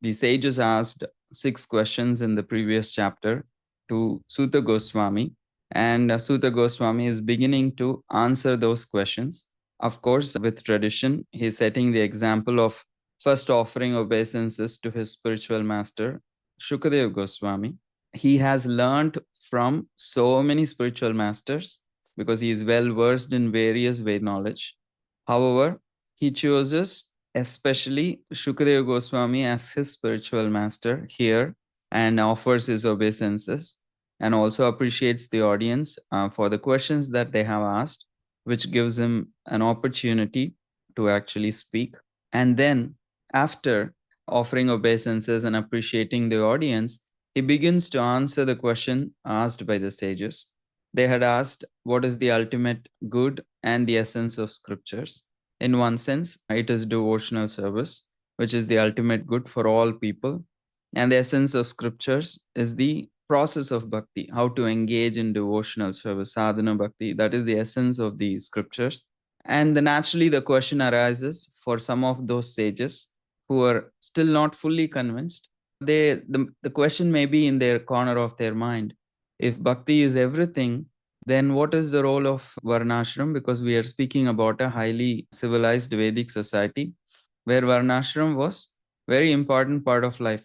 The sages asked 6 questions in the previous chapter to Suta Goswami, and Suta Goswami is beginning to answer those questions. Of course, with tradition, he is setting the example of first offering obeisances to his spiritual master, Shukadeva Goswami. He has learned from so many spiritual masters because he is well versed in various Ved knowledge. However, he chooses especially Shukadeva Goswami as his spiritual master here and offers his obeisances and also appreciates the audience for the questions that they have asked, which gives him an opportunity to actually speak. And then, after offering obeisances and appreciating the audience, he begins to answer the question asked by the sages. They had asked, what is the ultimate good and the essence of scriptures? In one sense, it is devotional service, which is the ultimate good for all people. And the essence of scriptures is the process of bhakti, how to engage in devotional service, sadhana bhakti. That is the essence of the scriptures. And then naturally, the question arises for some of those sages who are still not fully convinced. The question may be in their corner of their mind. If bhakti is everything, then what is the role of varnashram? Because we are speaking about a highly civilized Vedic society where varnashram was very important part of life.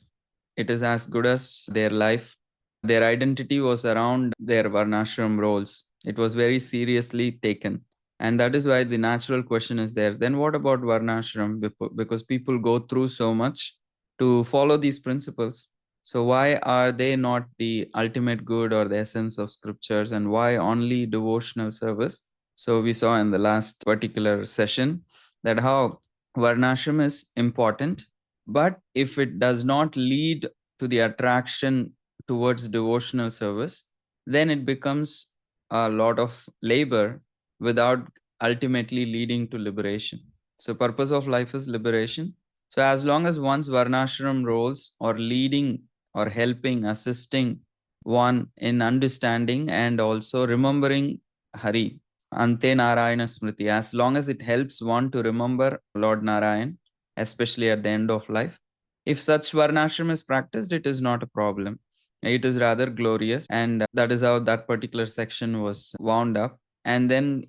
It is as good as their life. Their identity was around their varnashram roles. It was very seriously taken. And that is why the natural question is there. Then what about varnashram? Because people go through so much to follow these principles. So why are they not the ultimate good or the essence of scriptures, and why only devotional service? So we saw in the last particular session that how varnashram is important, but if it does not lead to the attraction towards devotional service, then it becomes a lot of labor without ultimately leading to liberation. So purpose of life is liberation. So as long as one's varnashram roles or leading or helping, assisting one in understanding and also remembering Hari, Ante Narayana Smriti, as long as it helps one to remember Lord Narayan, especially at the end of life, if such varnashram is practiced, it is not a problem. It is rather glorious, and that is how that particular section was wound up. And then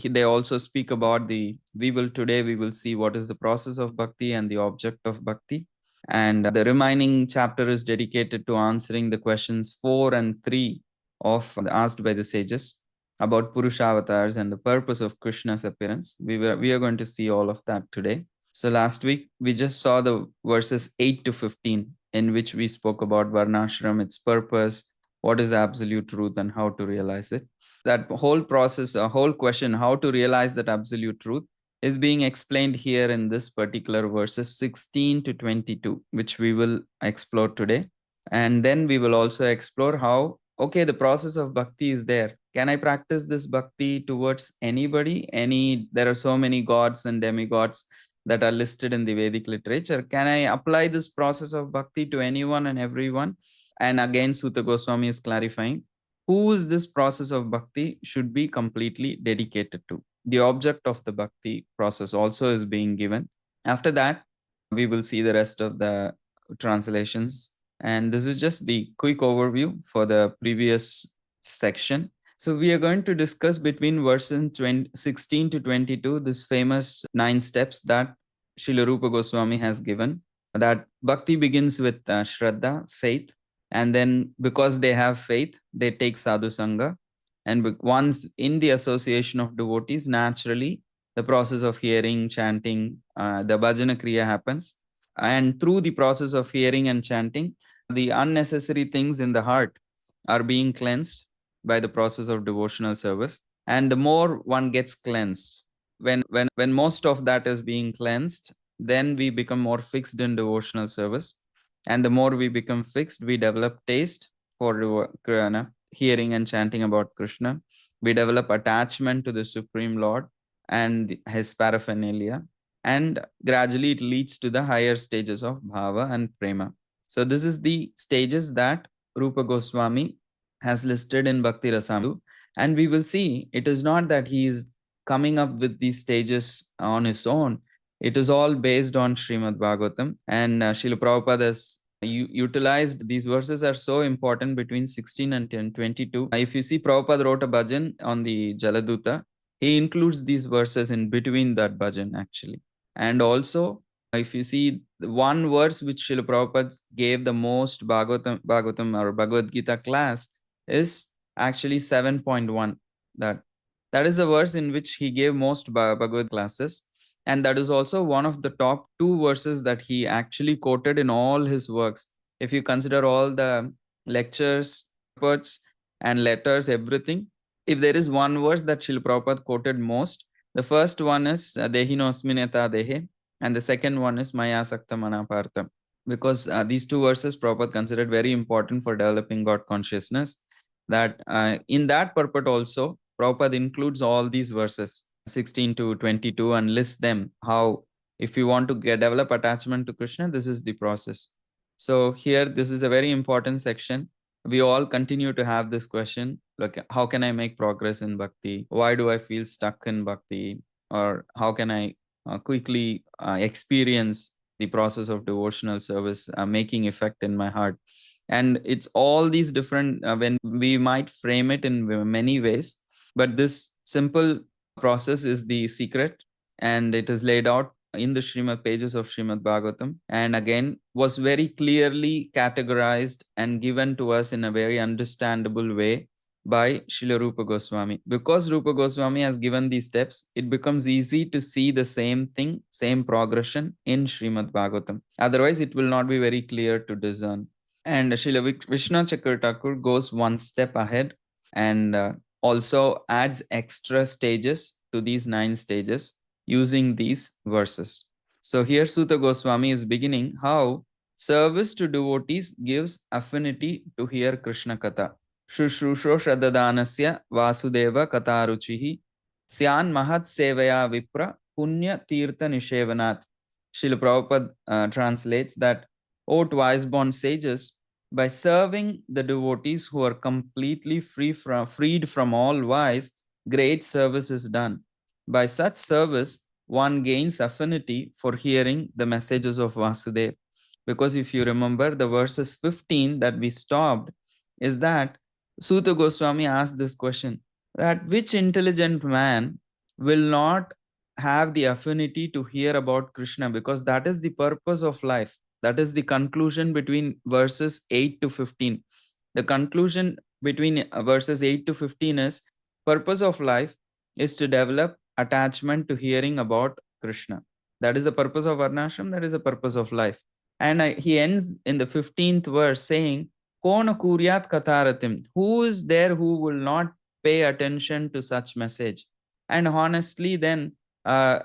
they also speak about we will see what is the process of bhakti and the object of bhakti. And the remaining chapter is dedicated to answering the questions 4 and 3 of asked by the sages about Purushavatars and the purpose of Krishna's appearance. We are going to see all of that today. So last week we just saw the verses 8 to 15 in which we spoke about Varnashram, its purpose, what is absolute truth, and how to realize it. That whole process, a whole question, how to realize that absolute truth, is being explained here in this particular verses 16 to 22, which we will explore today. And then we will also explore how, okay, the process of bhakti is there. Can I practice this bhakti towards anybody? There are so many gods and demigods that are listed in the Vedic literature. Can I apply this process of bhakti to anyone and everyone? And again, Suta Goswami is clarifying who is this process of bhakti should be completely dedicated to. The object of the bhakti process also is being given. After that, we will see the rest of the translations. And this is just the quick overview for the previous section. So we are going to discuss between verses 16 to 22, this famous 9 steps that Srila Rupa Goswami has given. That bhakti begins with Shraddha, faith. And then because they have faith, they take sadhu sangha. And once in the association of devotees, naturally, the process of hearing, chanting, the bhajana kriya happens. And through the process of hearing and chanting, the unnecessary things in the heart are being cleansed by the process of devotional service. And the more one gets cleansed, when most of that is being cleansed, then we become more fixed in devotional service. And the more we become fixed, we develop taste for hearing and chanting about Krishna. We develop attachment to the Supreme Lord and his paraphernalia. And gradually it leads to the higher stages of bhava and prema. So this is the stages that Rupa Goswami has listed in Bhakti Rasamrita. And we will see it is not that he is coming up with these stages on his own. It is all based on Srimad Bhagavatam, and Srila Prabhupada has utilized these verses are so important between 16 and 22. If you see, Prabhupada wrote a bhajan on the Jaladuta. He includes these verses in between that bhajan actually. And also, if you see the one verse which Srila Prabhupada gave the most Bhagavatam or Bhagavad Gita class is actually 7.1. That is the verse in which he gave most Bhagavad classes, and that is also one of the top two verses that he actually quoted in all his works. If you consider all the lectures, reports, and letters, everything, if there is one verse that Srila Prabhupada quoted most, the first one is Dehino Asmineta Dehe, and the second one is Maya Sakta Manapartha. Because these two verses Prabhupada considered very important for developing God consciousness. That in that purport also, Prabhupada includes all these verses 16 to 22 and lists them how if you want to develop attachment to Krishna, this is the process. So here, this is a very important section. We all continue to have this question, like, how can I make progress in bhakti? Why do I feel stuck in bhakti? Or how can I quickly experience the process of devotional service making effect in my heart? And it's all these different, when we might frame it in many ways, but this simple process is the secret, and it is laid out in the Srimad pages of Srimad Bhagavatam, and again was very clearly categorized and given to us in a very understandable way by Srila Rupa Goswami. Because Rupa Goswami has given these steps, it becomes easy to see the same thing, same progression in Srimad Bhagavatam. Otherwise, it will not be very clear to discern. And Srila Vishnu Chakra Thakur goes one step ahead and also adds extra stages to these 9 stages using these verses. So here Sutta Goswami is beginning how service to devotees gives affinity to hear Krishna Katha. Shushrusho Shraddhadanasya Vasudeva Katharuchihi Syan Mahat Sevaya Vipra Punya Tirtha Nishevanat. Srila Prabhupada translates that, O twice born sages, by serving the devotees who are completely freed from all vice, great service is done. By such service, one gains affinity for hearing the messages of Vasudeva. Because if you remember the verses 15 that we stopped, is that Suta Goswami asked this question, that which intelligent man will not have the affinity to hear about Krishna, because that is the purpose of life. That is the conclusion between verses 8 to 15. The conclusion between verses 8 to 15 is purpose of life is to develop attachment to hearing about Krishna. That is the purpose of Varnashram, that is the purpose of life. And he ends in the 15th verse saying, Kona kuryat katharatim. Who is there who will not pay attention to such message? And honestly, then a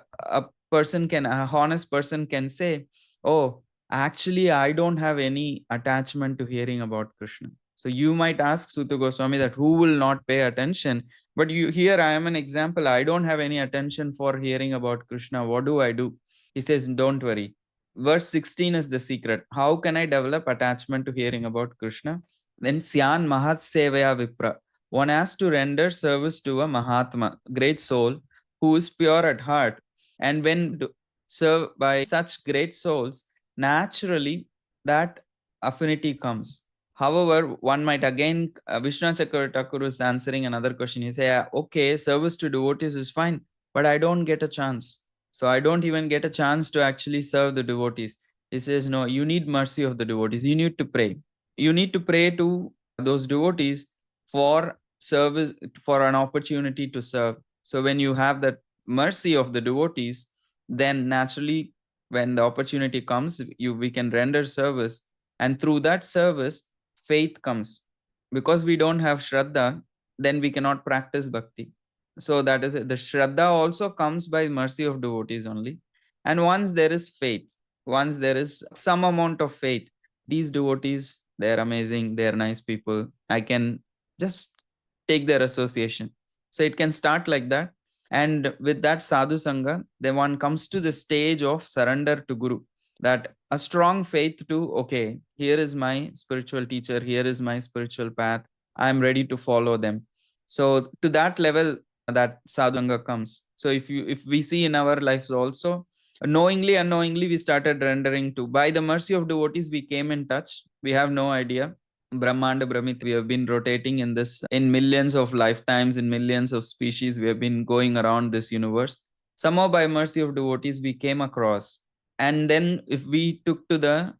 honest person can say, oh, actually, I don't have any attachment to hearing about Krishna. So you might ask Suta Goswami that who will not pay attention? But here I am an example. I don't have any attention for hearing about Krishna. What do I do? He says, don't worry. Verse 16 is the secret. How can I develop attachment to hearing about Krishna? Then Syan Mahat Sevaya Vipra. One has to render service to a Mahatma, great soul, who is pure at heart. And when served by such great souls, naturally that affinity comes. However, one might again, Vishnu Chakra Thakur is answering another question. He say, okay, service to devotees is fine, but I don't get a chance. So I don't even get a chance to actually serve the devotees. He says, no, you need mercy of the devotees. You need to pray. You need to pray to those devotees for service, for an opportunity to serve. So when you have that mercy of the devotees, then naturally, when the opportunity comes, we can render service. And through that service, faith comes. Because we don't have Shraddha, then we cannot practice bhakti. So that is it. The Shraddha also comes by mercy of devotees only. And once there is faith, once there is some amount of faith, these devotees, they're amazing, they're nice people. I can just take their association. So it can start like that. And with that sadhu sangha, then one comes to the stage of surrender to Guru. That a strong faith to, okay, here is my spiritual teacher, here is my spiritual path. I'm ready to follow them. So to that level, that sadhu sangha comes. So if we see in our lives also, Knowingly, unknowingly, we started rendering to. By the mercy of devotees, we came in touch. We have no idea. Brahmanda Brahmit, we have been rotating in this in millions of lifetimes, in millions of species. We have been going around this universe. Somehow, by mercy of devotees, we came across. And then, if we took to the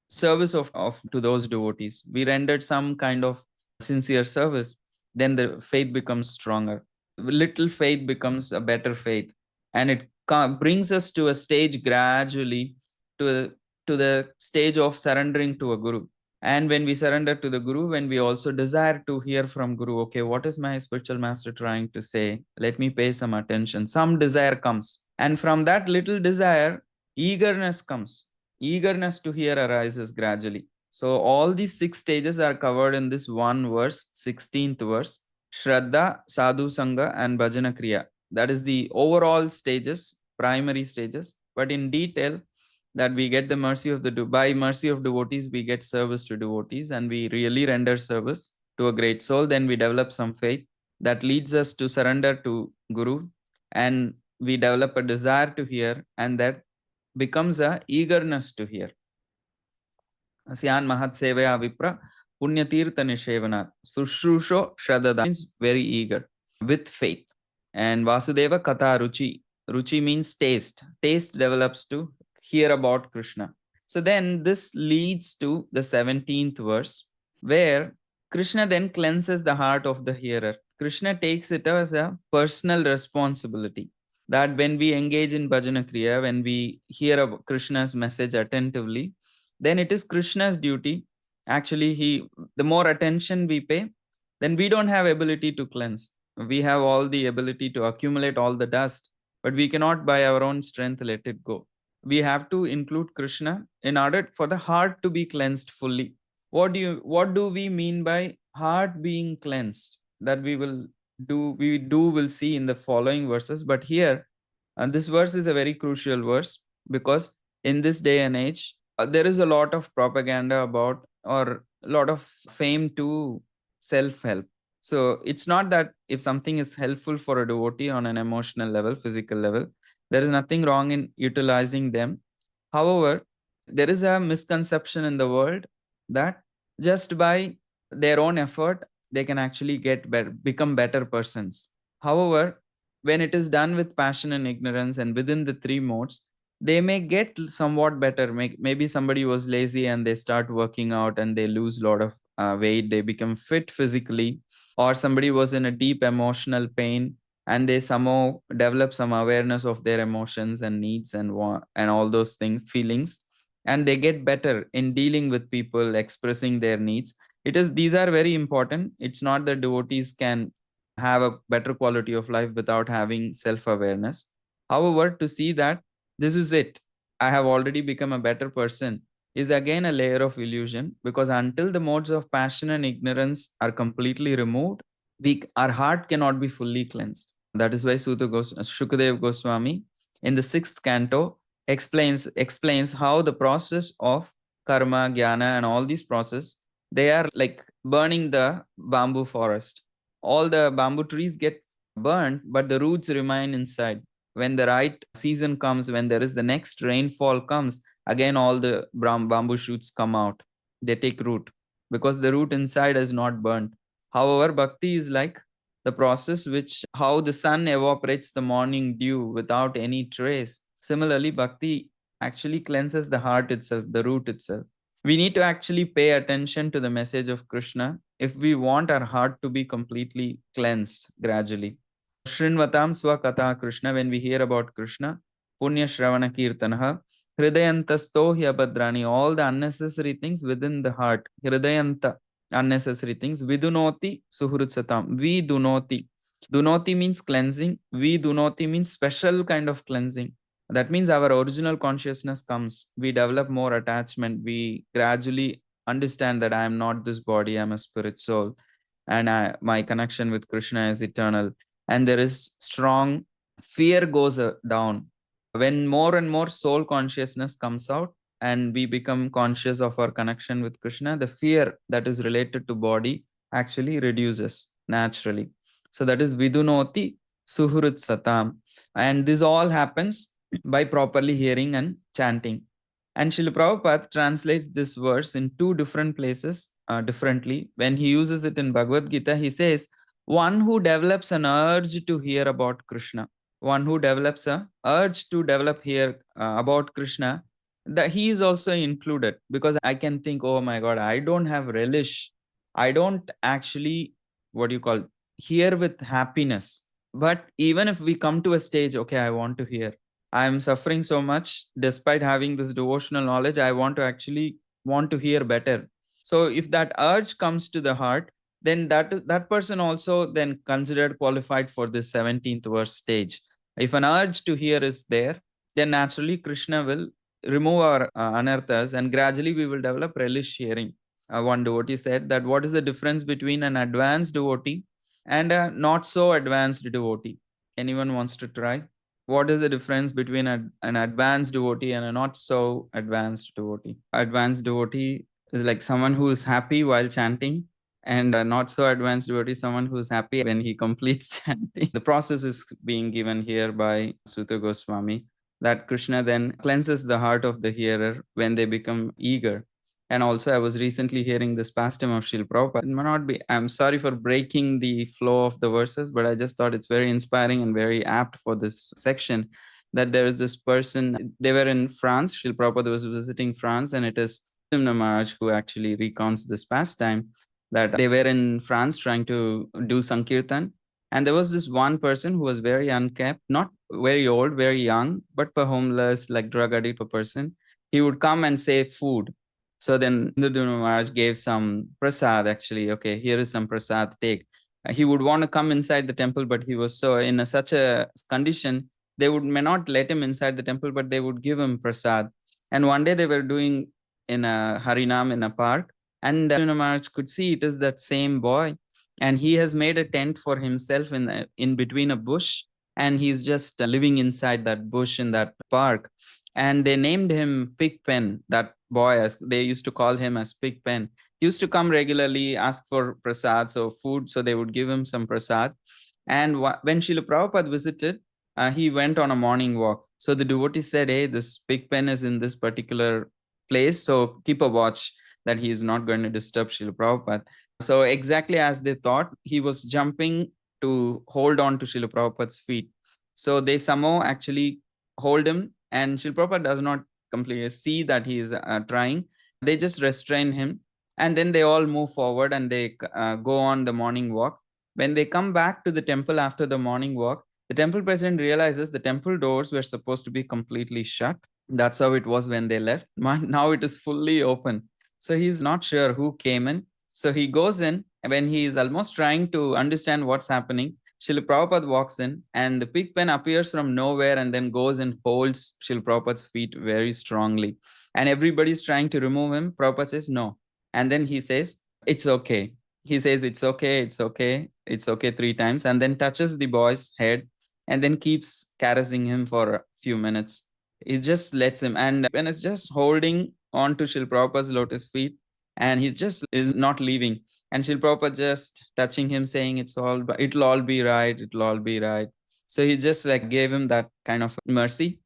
service of to those devotees, we rendered some kind of sincere service, then the faith becomes stronger. Little faith becomes a better faith, and it brings us to a stage gradually to, to the stage of surrendering to a guru. And when we surrender to the guru, when we also desire to hear from guru, okay, what is my spiritual master trying to say? Let me pay some attention. Some desire comes. And from that little desire, eagerness comes. Eagerness to hear arises gradually. So all these 6 stages are covered in this one verse, 16th verse. Shraddha, Sadhu Sangha, and Bhajana Kriya. That is the overall stages, primary stages. But in detail, that we get the mercy of by mercy of devotees, we get service to devotees, and we really render service to a great soul. Then we develop some faith that leads us to surrender to Guru, and we develop a desire to hear, and that becomes a eagerness to hear. Asyan Mahat Sevaya Vipra Punyatirtha Nishevana Sushrusho Shradada means very eager with faith. And Vasudeva Katha Ruchi. Ruchi means taste. Taste develops to hear about Krishna. So then this leads to the 17th verse, where Krishna then cleanses the heart of the hearer. Krishna takes it as a personal responsibility that when we engage in Bhajana Kriya, when we hear about Krishna's message attentively, then it is Krishna's duty. Actually, the more attention we pay, then we don't have ability to cleanse. We have all the ability to accumulate all the dust, but we cannot by our own strength let it go. We have to include Krishna in order for the heart to be cleansed fully. What do we mean by heart being cleansed? That we'll see in the following verses. But here, and this verse is a very crucial verse, because in this day and age, there is a lot of propaganda about, or a lot of fame to self-help. So it's not that if something is helpful for a devotee on an emotional level, physical level, there is nothing wrong in utilizing them. However, there is a misconception in the world that just by their own effort, they can actually become better persons. However, when it is done with passion and ignorance and within the three modes, they may get somewhat better. Maybe somebody was lazy and they start working out and they lose a lot of weight, they become fit physically. Or somebody was in a deep emotional pain and they somehow develop some awareness of their emotions and needs and all those things, feelings, and they get better in dealing with people, expressing their needs. These are very important. It's not that devotees can have a better quality of life without having self-awareness. However, to see that this is it, I have already become a better person, is again a layer of illusion, because until the modes of passion and ignorance are completely removed, our heart cannot be fully cleansed. That is why Shukadev Goswami in the 6th canto explains how the process of karma, jnana, and all these process, they are like burning the bamboo forest. All the bamboo trees get burnt, but the roots remain inside. When the right season comes, when there is the next rainfall comes, again all the bamboo shoots come out. They take root because the root inside is not burnt. However, bhakti is like the process which how the sun evaporates the morning dew without any trace. Similarly, bhakti actually cleanses the heart itself, the root itself. We need to actually pay attention to the message of Krishna if we want our heart to be completely cleansed gradually. Shrinvatam Swakatha Krishna, when we hear about Krishna, Punya Shravana Kirtanaha, Hridayantasto Hyabhadrani, all the unnecessary things within the heart, Hridayanta, unnecessary things, Vidunoti Suhrutsatam, Vidunoti. Dunoti means cleansing, Vidunoti means special kind of cleansing. That means our original consciousness comes, we develop more attachment, we gradually understand that I am not this body, I am a spirit soul, and my connection with Krishna is eternal. And there is strong fear goes down. When more and more soul consciousness comes out and we become conscious of our connection with Krishna, the fear that is related to body actually reduces naturally. So that is Vidunoti Suhurut Satam. And this all happens by properly hearing and chanting. And Srila Prabhupada translates this verse in two different places differently. When he uses it in Bhagavad Gita, he says, one who develops an urge to hear about Krishna, one who develops a urge to develop here about Krishna, that he is also included, because I can think, oh my God, I don't have relish. I don't actually, what do you call, hear with happiness. But even if we come to a stage, okay, I want to hear. I am suffering so much despite having this devotional knowledge. I want to actually want to hear better. So if that urge comes to the heart, then that person also then considered qualified for this 17th verse stage. If an urge to hear is there, then naturally Krishna will remove our anarthas, and gradually we will develop relish hearing. One devotee said that what is the difference between an advanced devotee and a not so advanced devotee? Anyone wants to try? What is the difference between an advanced devotee and a not so advanced devotee? Advanced devotee is like someone who is happy while chanting, and a not so advanced devotee, someone who is happy when he completes chanting. The process is being given here by Suta Goswami, that Krishna then cleanses the heart of the hearer when they become eager. And also, I was recently hearing this pastime of Srila Prabhupada. It might not be, I'm sorry for breaking the flow of the verses, but I just thought it's very inspiring and very apt for this section. That there is this person, they were in France, Srila Prabhupada was visiting France, and it is Simna Maharaj who actually recounts this pastime, that they were in France trying to do Sankirtan. And there was this one person who was very unkept, not very old, very young, but a homeless, like drug addict person. He would come and say food. So then Indradumna Maharaj gave some prasad actually. Okay, here is some prasad, take. He would want to come inside the temple, but he was so in such a condition, they may not let him inside the temple, but they would give him prasad. And one day they were doing in a Harinam in a park, and Indradumna Maharaj could see it is that same boy. And he has made a tent for himself in between a bush, and he's just living inside that bush in that park. And they named him Pigpen, that boy, as they used to call him as Pigpen. He used to come regularly, ask for prasad, so food, so they would give him some prasad. And when Srila Prabhupada visited, he went on a morning walk. So the devotee said, hey, this Pigpen is in this particular place, so keep a watch that he is not going to disturb Srila Prabhupada. So exactly as they thought, he was jumping to hold on to Srila Prabhupada's feet. So they somehow actually hold him, and Srila Prabhupada does not completely see that he is trying. They just restrain him, and then they all move forward and they go on the morning walk. When they come back to the temple after the morning walk, the temple president realizes the temple doors were supposed to be completely shut. That's how it was when they left. Now it is fully open. So he's not sure who came in. So he goes in, and when he is almost trying to understand what's happening, Srila Prabhupada walks in, and the Pigpen appears from nowhere and then goes and holds Srila Prabhupada's feet very strongly. And everybody's trying to remove him. Prabhupada says no. And then he says, it's okay. He says, it's okay, it's okay, it's okay 3 times, and then touches the boy's head and then keeps caressing him for a few minutes. He just lets him. And when it's just holding on to Srila Prabhupada's lotus feet, and he just is not leaving. And Srila Prabhupada just touching him, saying, it'll all be right, it'll all be right. So he just like gave him that kind of mercy.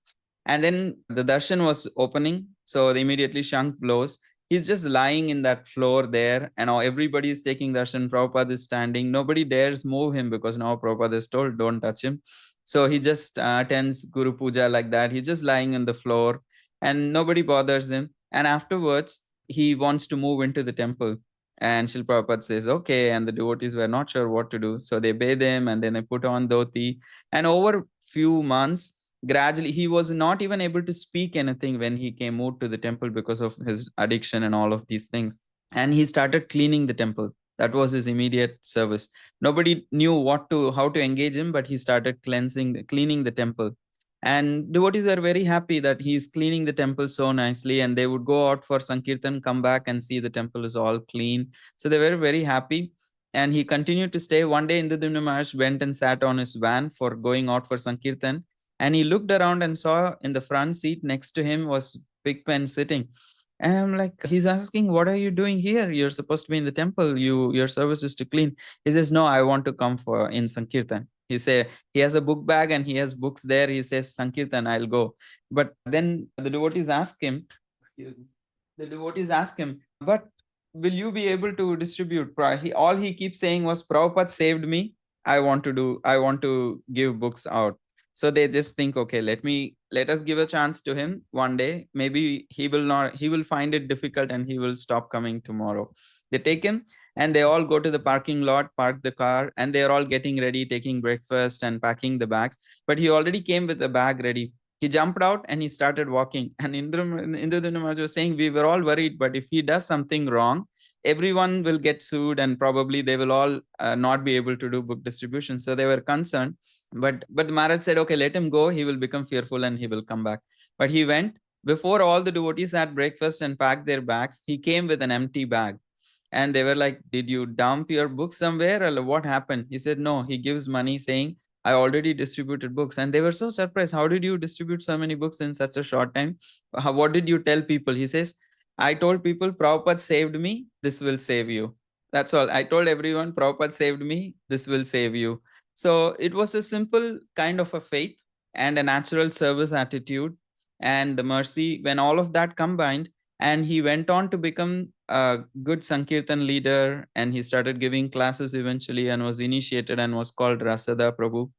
And then the darshan was opening. So immediately Shank blows. He's just lying in that floor there, and now everybody is taking darshan. Prabhupada is standing. Nobody dares move him because now Prabhupada is told, don't touch him. So he just attends Guru Puja like that. He's just lying on the floor and nobody bothers him. And afterwards, he wants to move into the temple. And Srila Prabhupada says, okay. And the devotees were not sure what to do. So they bathe him and then they put on dhoti. And over few months, gradually, he was not even able to speak anything when he came out to the temple because of his addiction and all of these things. And he started cleaning the temple. That was his immediate service. Nobody knew how to engage him, but he started cleaning the temple. And devotees were very happy that he's cleaning the temple so nicely, and they would go out for Sankirtan, come back and see the temple is all clean. So they were very happy. And he continued to stay. One day, Indradumna Maharaj went and sat on his van for going out for Sankirtan. And he looked around and saw in the front seat next to him was Pigpen sitting. And I'm like, he's asking, what are you doing here? You're supposed to be in the temple. Your service is to clean. He says, no, I want to come for in Sankirtan. He say he has a book bag and he has books there. He says, Sankirtan, I'll go. But then the devotees ask him, excuse me, the devotees ask him, but will you be able to distribute? All he keeps saying was, Prabhupada saved me. I want to give books out. So they just think, okay, let us give a chance to him one day. Maybe he will find it difficult and he will stop coming tomorrow. They take him and they all go to the parking lot, park the car, and they're all getting ready, taking breakfast and packing the bags. But he already came with the bag ready. He jumped out and he started walking. And Indra Maharaj was saying, we were all worried, but if he does something wrong, everyone will get sued and probably they will all not be able to do book distribution. So they were concerned. But Maharaj said, okay, let him go. He will become fearful and he will come back. But he went. Before all the devotees had breakfast and packed their bags, he came with an empty bag. And they were like, did you dump your books somewhere or what happened? He said, no. He gives money saying, I already distributed books. And they were so surprised. How did you distribute so many books in such a short time? What did you tell people? He says, I told people, Prabhupada saved me. This will save you. That's all. I told everyone, Prabhupada saved me. This will save you. So it was a simple kind of a faith and a natural service attitude and the mercy. When all of that combined, and he went on to become a good Sankirtan leader, and he started giving classes eventually and was initiated and was called Rasada Prabhu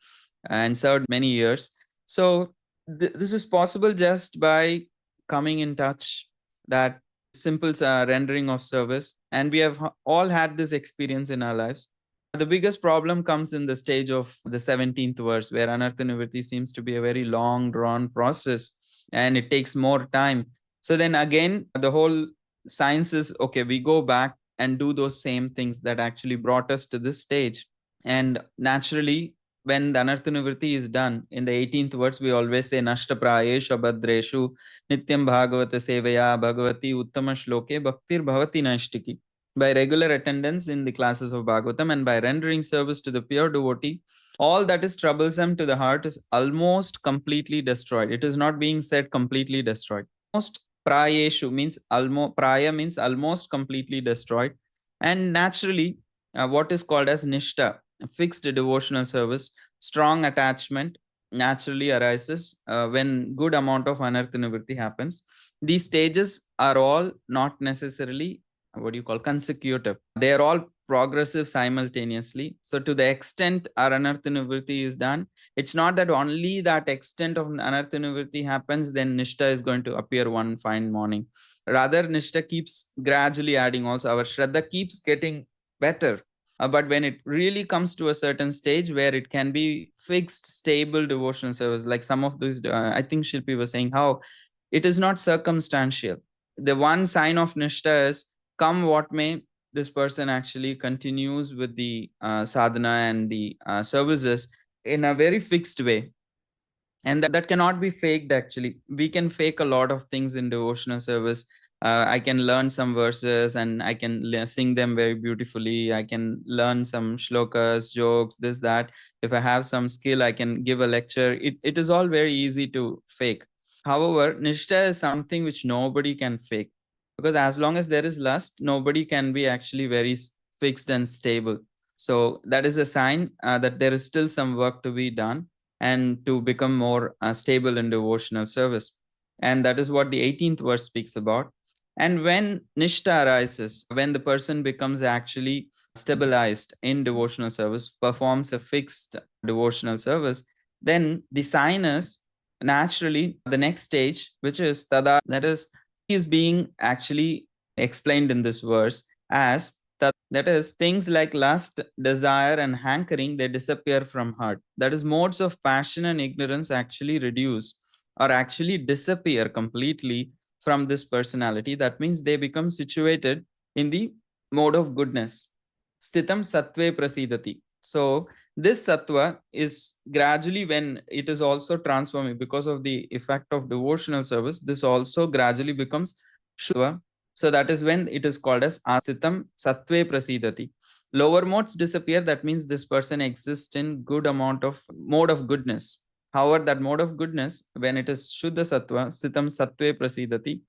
and served many years. So this is possible just by coming in touch, that simple rendering of service. And we have all had this experience in our lives. The biggest problem comes in the stage of the 17th verse, where Anartha Nivritti seems to be a very long drawn process and it takes more time. So then again, the whole science is, okay, we go back and do those same things that actually brought us to this stage. And naturally, when the Anartha Nivritti is done, in the 18th verse, we always say, Nashta prayeshu abhadreshu nityam bhagavata sevaya bhagavati uttama shloke bhaktir bhavati naishtiki. By regular attendance in the classes of Bhagavatam and by rendering service to the pure devotee, all that is troublesome to the heart is almost completely destroyed. It is not being said completely destroyed. Almost prayeshu means praya means almost completely destroyed. And naturally, what is called as nishta, fixed devotional service, strong attachment naturally arises when good amount of anartha nivritti happens. These stages are all not necessarily what you call consecutive. They are all progressive simultaneously. So to the extent our anartha nivritti is done, it's not that only that extent of anartha nivritti happens, then nishta is going to appear one fine morning. Rather, nishta keeps gradually adding also. Our shraddha keeps getting better. But when it really comes to a certain stage where it can be fixed, stable devotional service, like some of these, I think Shilpi was saying how it is not circumstantial. The one sign of nishta is, come what may, this person actually continues with the sadhana and the services in a very fixed way. And that cannot be faked actually. We can fake a lot of things in devotional service. I can learn some verses and I can sing them very beautifully. I can learn some shlokas, jokes, this, that. If I have some skill, I can give a lecture. It is all very easy to fake. However, nishta is something which nobody can fake. Because as long as there is lust, nobody can be actually very fixed and stable. So that is a sign that there is still some work to be done and to become more stable in devotional service. And that is what the 18th verse speaks about. And when nishta arises, when the person becomes actually stabilized in devotional service, performs a fixed devotional service, then the sign is naturally the next stage, which is tada, that is being actually explained in this verse as that is, things like lust, desire, and hankering, they disappear from heart. That is, modes of passion and ignorance actually reduce or actually disappear completely from this personality. That means they become situated in the mode of goodness. Sthitam sattve prasidati. So this sattva is gradually, when it is also transforming because of the effect of devotional service, this also gradually becomes shuddha. So that is when it is called as asitam sattve prasidati. Lower modes disappear. That means this person exists in good amount of mode of goodness. However, that mode of goodness, when it is shuddha sattva, sitam sattve prasidati,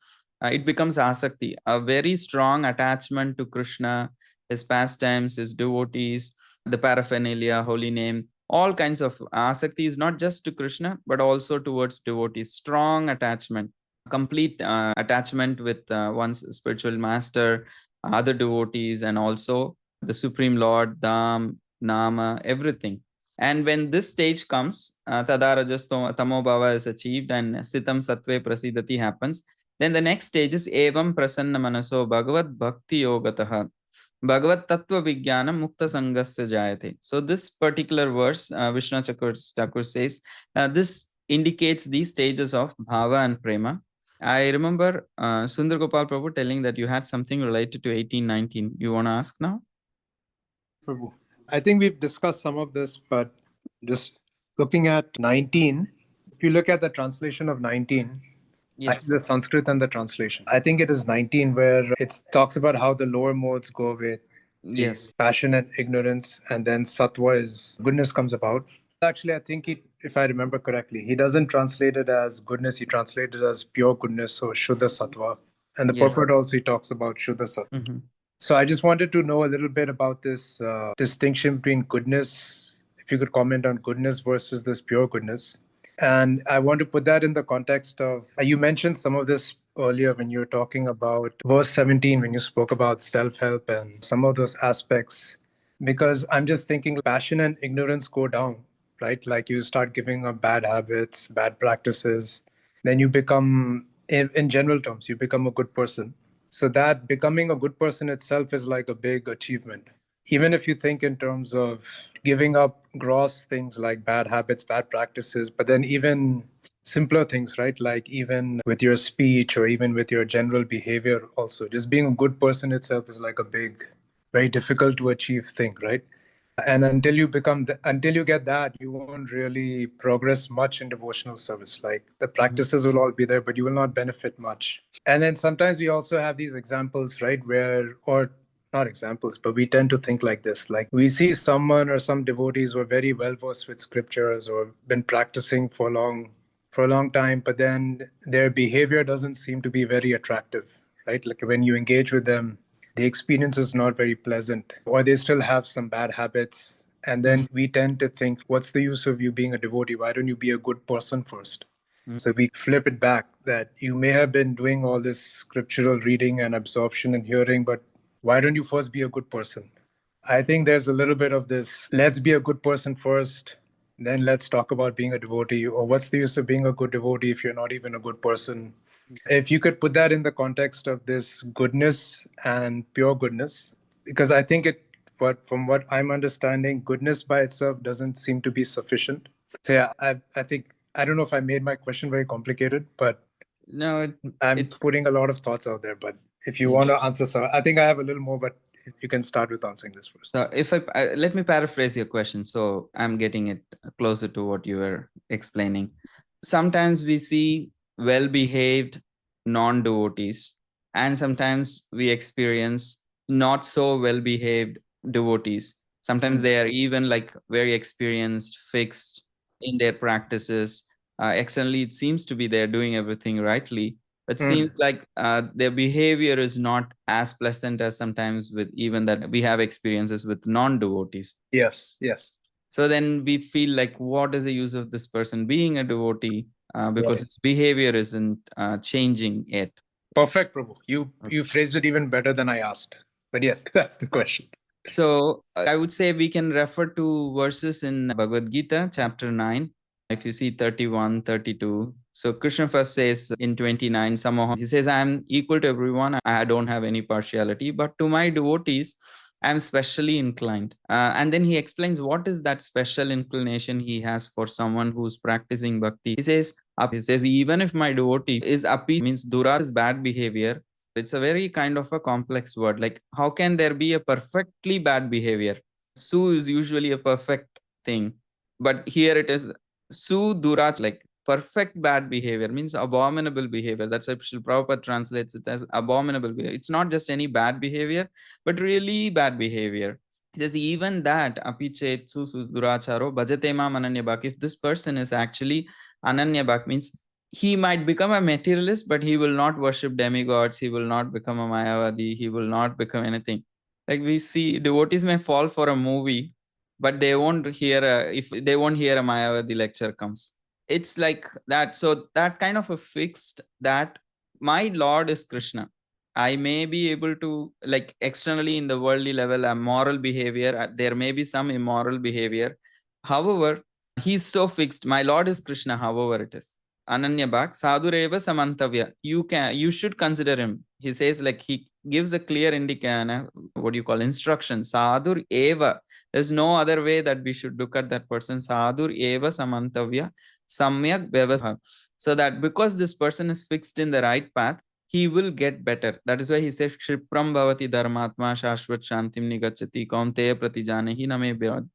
it becomes asakti, a very strong attachment to Krishna, his pastimes, his devotees, the paraphernalia, holy name. all kinds of asakti is not just to Krishna, but also towards devotees. Strong attachment, complete attachment with one's spiritual master, other devotees, and also the Supreme Lord, Dham, Nama, everything. And when this stage comes, Tada Rajas Tamo Bhava is achieved and Sitam Sattve Prasidati happens, then the next stage is Evam Prasanna Manaso Bhagavad Bhakti Yogataha. Bhagavad Tattva Vijnana Mukta Sangasya Jayate. So this particular verse, Vishnu Thakur says, this indicates these stages of Bhava and Prema. I remember Sundar Gopal Prabhu telling that you had something related to 1819. You want to ask now? Prabhu, I think we've discussed some of this, but just looking at 19, if you look at the translation of 19, Yes. actually the Sanskrit and the translation, I think it is 19 where it talks about how the lower modes go with Yes. passion and ignorance, and then sattva is goodness comes about. Actually, I think if I remember correctly, he doesn't translate it as goodness, he translated it as pure goodness, so Shuddha Sattva. And the Yes. purport also he talks about Shuddha Sattva. Mm-hmm. So I just wanted to know a little bit about this distinction between goodness, if you could comment on goodness versus this pure goodness. And I want to put that in the context of, you mentioned some of this earlier when you were talking about verse 17, when you spoke about self-help and some of those aspects, because I'm just thinking passion and ignorance go down, right? Like you start giving up bad habits, bad practices, then you become, in general terms, you become a good person. So that becoming a good person itself is like a big achievement. Even if you think in terms of giving up gross things like bad habits, bad practices, but then even simpler things, right? Like even with your speech or even with your general behavior, also, just being a good person itself is like a big, very difficult to achieve thing, right? And until you until you get that, you won't really progress much in devotional service. Like the practices will all be there, but you will not benefit much. And then sometimes we also have these examples, right? Or not examples, but we tend to think like this. Like we see someone or some devotees who are very well versed with scriptures or been practicing for a long time, but then their behavior doesn't seem to be very attractive, right? Like when you engage with them, the experience is not very pleasant, or they still have some bad habits. And then we tend to think, what's the use of you being a devotee? Why don't you be a good person first? So we flip it back that you may have been doing all this scriptural reading and absorption and hearing, but why don't you first be a good person? I think there's a little bit of this, let's be a good person first, then let's talk about being a devotee. Or what's the use of being a good devotee if you're not even a good person? If you could put that in the context of this goodness and pure goodness, because I think from what I'm understanding, goodness by itself doesn't seem to be sufficient. So yeah, I think, I don't know if I made my question very complicated, but No, I'm putting a lot of thoughts out there. But if you want to answer some, I think I have a little more, but you can start with answering this first. So if let me paraphrase your question, so I'm getting it closer to what you were explaining. Sometimes we see well-behaved non-devotees, and sometimes we experience not so well-behaved devotees. Sometimes they are even like very experienced, fixed in their practices. Externally, it seems to be they're doing everything rightly, but seems like their behavior is not as pleasant as sometimes with even that we have experiences with non-devotees. Yes. So then we feel like, what is the use of this person being a devotee because its behavior isn't changing yet. Perfect, Prabhu. You phrased it even better than I asked. But yes, that's the question. So I would say we can refer to verses in Bhagavad Gita, chapter 9. If you see 31, 32. So Krishna first says in 29, Samoha, he says, I am equal to everyone. I don't have any partiality, but to my devotees, I am specially inclined. And then he explains what is that special inclination he has for someone who's practicing bhakti. He says, even if my devotee is api, means dura is bad behavior. It's a very kind of a complex word. Like, how can there be a perfectly bad behavior? Su is usually a perfect thing, but here it is Su Durach, like perfect bad behavior means abominable behavior. That's why Srila Prabhupada translates it as abominable behavior. It's not just any bad behavior, but really bad behavior. It says even that apichet su duracharo bhajatema ananya bhak. If this person is actually ananya bhak, means he might become a materialist, but he will not worship demigods. He will not become a Mayavadi. He will not become anything. Like we see devotees may fall for a movie, but they won't hear if they won't hear a Mayavadi lecture comes. It's like that. So that kind of a fixed that my Lord is Krishna. I may be able to, like, externally in the worldly level, a moral behavior, there may be some immoral behavior. However, he's so fixed. My Lord is Krishna, however it is. Ananya Bhak, Sadhureva Samantavya. You should consider him. He says, like, he gives a clear indication, what do you call, instruction. Sadhur Eva. There's no other way that we should look at that person. Sadhur Eva Samantavya Samyak Vyavastha. So that because this person is fixed in the right path, he will get better. That is why he says, Kshipram Bhavati Dharmatma Shashvat Shantim Nigachati Kaunteya Pratijanehi Name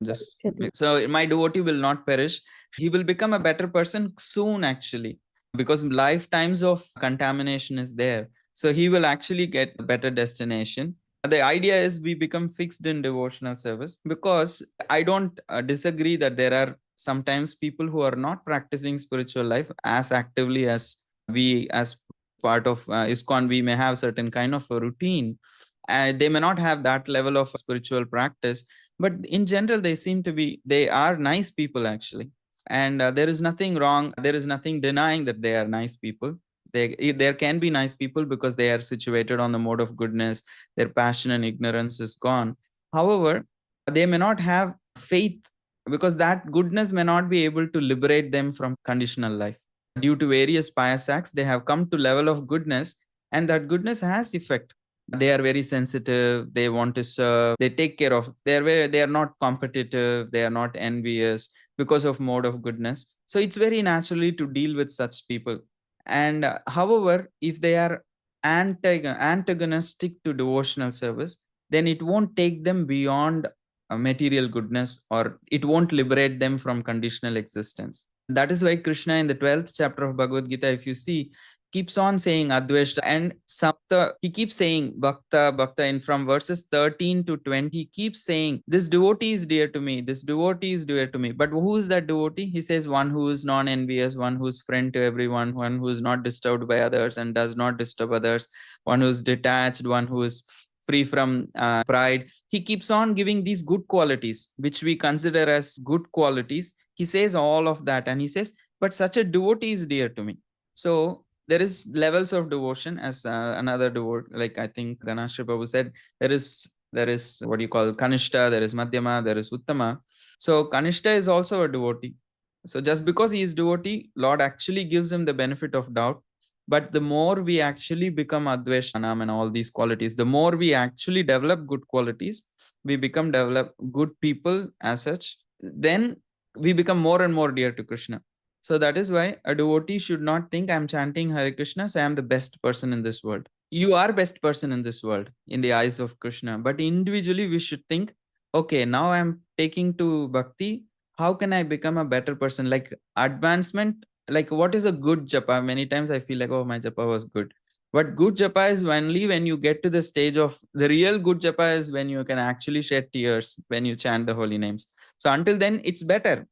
just so my devotee will not perish. He will become a better person soon, actually, because lifetimes of contamination is there. So he will actually get a better destination. The idea is we become fixed in devotional service, because I don't disagree that there are sometimes people who are not practicing spiritual life as actively as we, as part of ISKCON. We may have certain kind of a routine, and they may not have that level of spiritual practice, but in general they are nice people, actually. And there is nothing wrong, there is nothing denying that they are nice people. There can be nice people because they are situated on the mode of goodness, their passion and ignorance is gone. However, they may not have faith, because that goodness may not be able to liberate them from conditional life. Due to various pious acts, they have come to level of goodness, and that goodness has effect. They are very sensitive, they want to serve, they take care of, they are not competitive, they are not envious, because of mode of goodness. So it's very naturally to deal with such people. And however, if they are antagonistic to devotional service, then it won't take them beyond material goodness, or it won't liberate them from conditional existence. That is why Krishna in the 12th chapter of Bhagavad Gita, if you see, keeps on saying Adveshta and Sapta. He keeps saying Bhakta, Bhakta, and from verses 13 to 20, he keeps saying, this devotee is dear to me, this devotee is dear to me. But who is that devotee? He says, one who is non-envious, one who is friend to everyone, one who is not disturbed by others and does not disturb others, one who is detached, one who is free from pride. He keeps on giving these good qualities, which we consider as good qualities. He says all of that, and he says, but such a devotee is dear to me. So there is levels of devotion, as another devotee, like I think Ganasha Prabhu said, there is what you call Kanishta, there is Madhyama, there is Uttama. So Kanishta is also a devotee. So just because he is devotee, Lord actually gives him the benefit of doubt. But the more we actually become Adveshanam and all these qualities, the more we actually develop good qualities, we develop good people as such, then we become more and more dear to Krishna. So that is why a devotee should not think, I'm chanting Hare Krishna, so I'm the best person in this world. You are best person in this world in the eyes of Krishna. But individually, we should think, okay, now I'm taking to Bhakti. How can I become a better person? Like advancement, like what is a good japa? Many times I feel like, oh, my japa was good. But good japa is only when you get to the stage of the real good japa is when you can actually shed tears when you chant the holy names. So until then, it's better.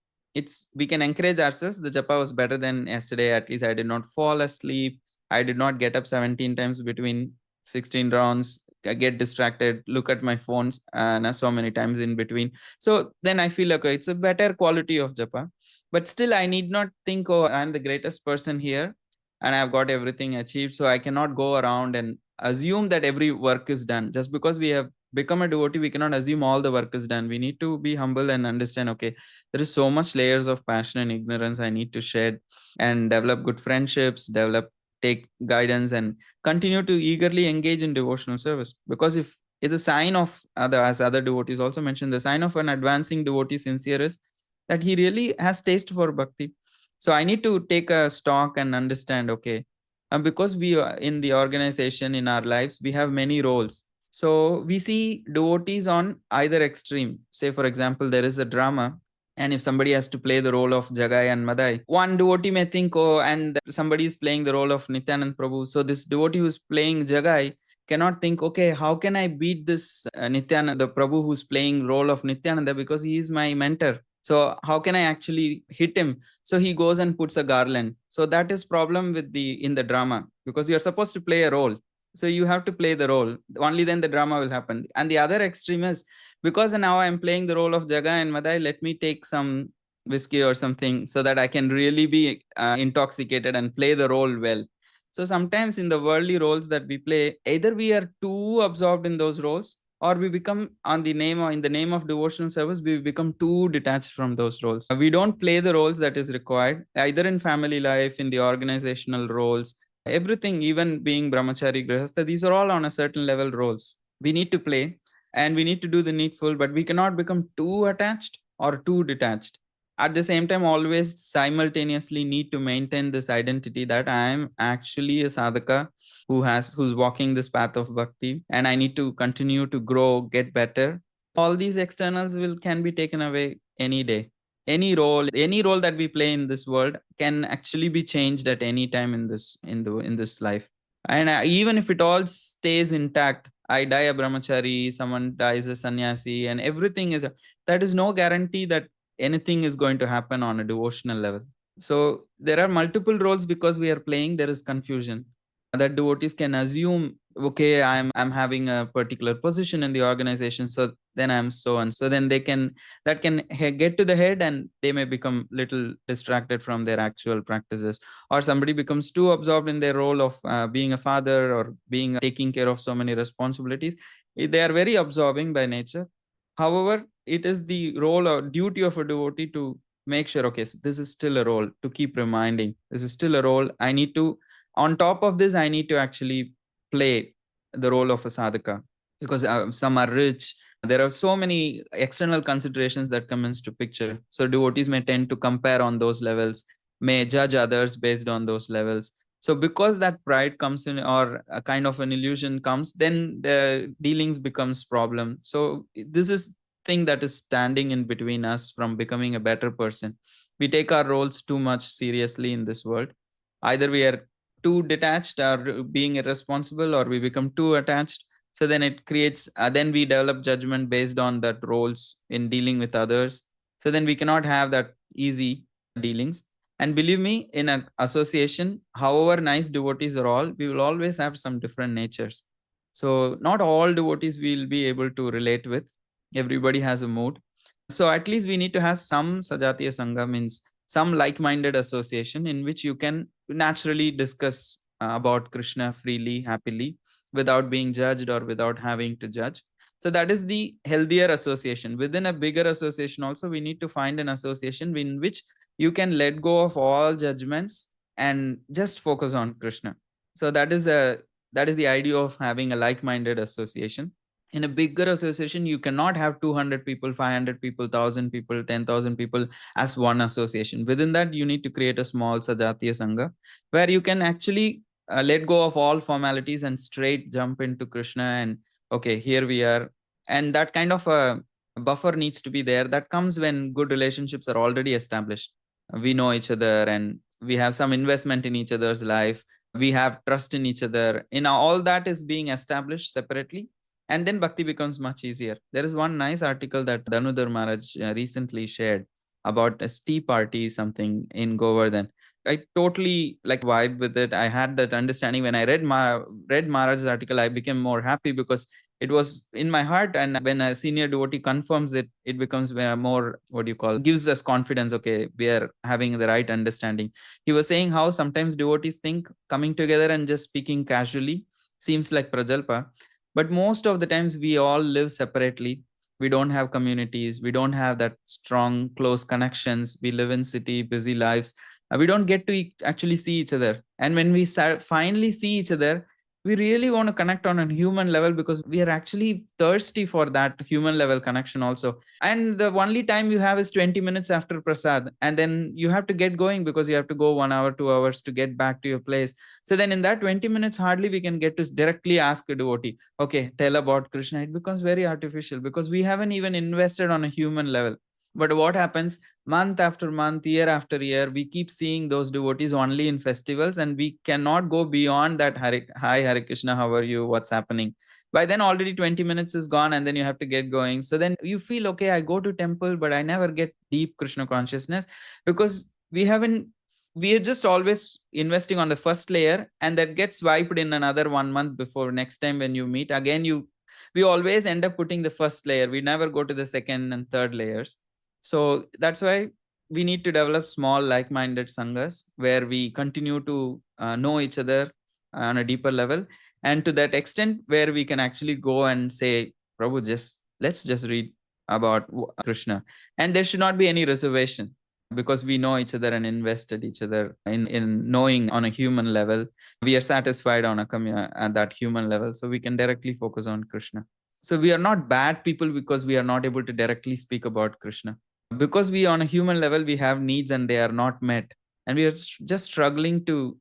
We can encourage ourselves. The japa was better than yesterday. At least I did not fall asleep. I did not get up 17 times between 16 rounds. I get distracted, look at my phones and so many times in between. So then I feel okay, it's a better quality of japa. But still, I need not think, oh, I'm the greatest person here and I've got everything achieved. So I cannot go around and assume that every work is done. Just because we have become a devotee, we cannot assume all the work is done. We need to be humble and understand, okay, there is so much layers of passion and ignorance I need to shed and develop good friendships, take guidance, and continue to eagerly engage in devotional service. Because if it's a sign of as other devotees also mentioned, the sign of an advancing devotee sincere is that he really has taste for bhakti. So I need to take a stock and understand, okay, because we are in the organization, in our lives, we have many roles. So we see devotees on either extreme. Say, for example, there is a drama, and if somebody has to play the role of Jagai and Madai, one devotee may think, oh, and somebody is playing the role of Nityanand Prabhu. So this devotee who's playing Jagai cannot think, okay, how can I beat this Nityananda Prabhu who's playing role of Nityananda, because he is my mentor. So how can I actually hit him? So he goes and puts a garland. So that is problem with in the drama, because you are supposed to play a role. So you have to play the role. Only then the drama will happen. And the other extreme is, because now I'm playing the role of Jaga and Madai, let me take some whiskey or something so that I can really be intoxicated and play the role well. So sometimes in the worldly roles that we play, either we are too absorbed in those roles, or we become, on the name or in the name of devotional service, we become too detached from those roles. We don't play the roles that is required, either in family life, in the organizational roles, everything, even being brahmachari, grihastha, these are all on a certain level roles. We need to play and we need to do the needful, but we cannot become too attached or too detached. At the same time, always simultaneously need to maintain this identity that I am actually a sadhaka who's walking this path of bhakti, and I need to continue to grow, get better. All these externals will can be taken away any day. Any role that we play in this world can actually be changed at any time in this life. And even if it all stays intact, I die a brahmachari, someone dies a sannyasi, and everything is that is no guarantee that anything is going to happen on a devotional level. So there are multiple roles. Because we are playing, there is confusion that devotees can assume, okay, I'm having a particular position in the organization, so then I'm so and so, then they can, that can get to the head, and they may become little distracted from their actual practices. Or somebody becomes too absorbed in their role of being a father or being taking care of so many responsibilities. They are very absorbing by nature. However, it is the role or duty of a devotee to make sure, okay, so this is still a role, to keep reminding this is still a role. I need to, on top of this, I need to actually play the role of a sadhaka. Because some are rich, there are so many external considerations that come into picture. So devotees may tend to compare on those levels, may judge others based on those levels. So because that pride comes in, or a kind of an illusion comes, then the dealings becomes problem. So this is thing that is standing in between us from becoming a better person. We take our roles too much seriously in this world. Either we are too detached or being irresponsible, or we become too attached. So then it creates, then we develop judgment based on that roles in dealing with others. So then we cannot have that easy dealings. And believe me, in an association, however nice devotees are all, we will always have some different natures. So not all devotees will be able to relate with. Everybody has a mood. So at least we need to have some sajatiya sangha, means some like-minded association in which you can naturally discuss about Krishna freely, happily, without being judged or without having to judge. So that is the healthier association. Within a bigger association also, we need to find an association in which you can let go of all judgments and just focus on Krishna. So that is the idea of having a like-minded association. In a bigger association, you cannot have 200 people, 500 people, 1,000 people, 10,000 people as one association. Within that, you need to create a small sajatiya sangha where you can actually let go of all formalities and straight jump into Krishna. And okay, here we are. And that kind of a buffer needs to be there. That comes when good relationships are already established. We know each other and we have some investment in each other's life. We have trust in each other. All that is being established separately, and then bhakti becomes much easier. There is one nice article that Danudhar Maharaj recently shared about a tea party, something in Govardhan. I totally like vibe with it. I had that understanding when I read Maharaj's article. I became more happy because it was in my heart. And when a senior devotee confirms it, it becomes more, what do you call, gives us confidence. Okay, we are having the right understanding. He was saying how sometimes devotees think coming together and just speaking casually seems like prajalpa, but most of the times we all live separately. We don't have communities, we don't have that strong close connections, we live in city busy lives. We don't get to actually see each other, and when we finally see each other, we really want to connect on a human level, because we are actually thirsty for that human level connection also. And the only time you have is 20 minutes after prasad, and then you have to get going because you have to go 1 hour 2 hours to get back to your place. So then in that 20 minutes, hardly we can get to directly ask a devotee, okay, tell about Krishna. It becomes very artificial because we haven't even invested on a human level. But what happens, month after month, year after year, we keep seeing those devotees only in festivals, and we cannot go beyond that. Hi, Hare Krishna, how are you, what's happening? By then already 20 minutes is gone, and then you have to get going. So then you feel, okay, I go to temple, but I never get deep Krishna consciousness, because we haven't we are just always investing on the first layer, and that gets wiped in another 1 month before next time when you meet again. We always end up putting the first layer. We never go to the second and third layers. So that's why we need to develop small like-minded sanghas where we continue to know each other on a deeper level, and to that extent where we can actually go and say, Prabhu, let's just read about Krishna, and there should not be any reservation, because we know each other and invested each other in knowing on a human level. We are satisfied on at that human level, so we can directly focus on Krishna. So we are not bad people because we are not able to directly speak about Krishna, because we on a human level we have needs and they are not met, and we are just struggling to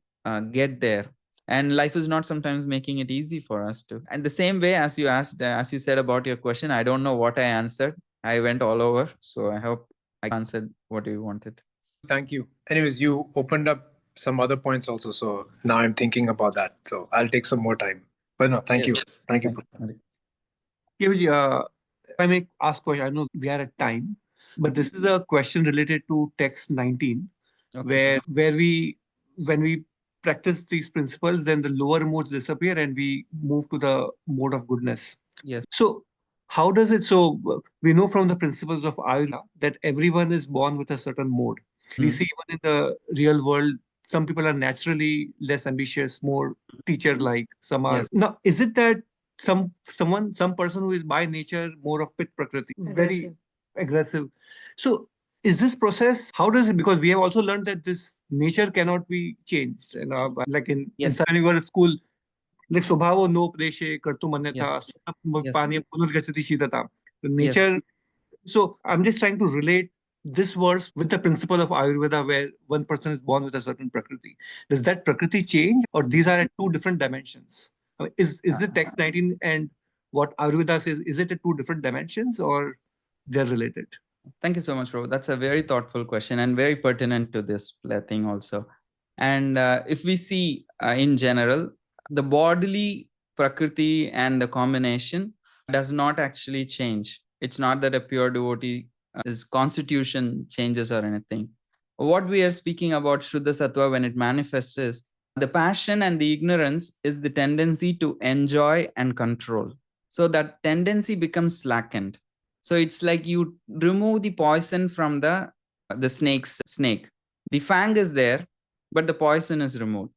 get there, and life is not sometimes making it easy for us to. And the same way as you asked, as you said about your question, I don't know what I answered. I went all over, so I hope I answered what you wanted. Thank you. Anyways, you opened up some other points also, so now I'm thinking about that. So I'll take some more time. But no, thank you. Thank you. If I may ask question, I know we are at time, but this is a question related to text 19, where we when we practice these principles, then the lower modes disappear and we move to the mode of goodness. Yes. So how does it? So we know from the principles of Ayurveda that everyone is born with a certain mode. We see even in the real world, some people are naturally less ambitious, more teacher-like. Some are. Yes. Now, is it that some person who is by nature more of pit prakriti, very aggressive? So is this process, how does it, because we have also learned that this nature cannot be changed, like in Yes. inside your school, like स्वभावो नोपदेशे कर्तुम् अन्यथा Yes. पानीय पुनर्गच्छति शीतताम्. The Yes. nature. So I'm just trying to relate this verse with the principle of Ayurveda, where one person is born with a certain prakriti. Does that prakriti change, or these are at two different dimensions? Is it text 19 and what Ayurveda says, is it at two different dimensions, or they're related? Thank you so much, Prabhu. That's a very thoughtful question and very pertinent to this thing also. And if we see in general, the bodily prakriti and the combination does not actually change. It's not that a pure devotee, his constitution changes or anything. What we are speaking about Shuddha Sattva when it manifests is the passion and the ignorance is the tendency to enjoy and control. So that tendency becomes slackened. So it's like you remove the poison from the snake's snake. The fang is there, but the poison is removed.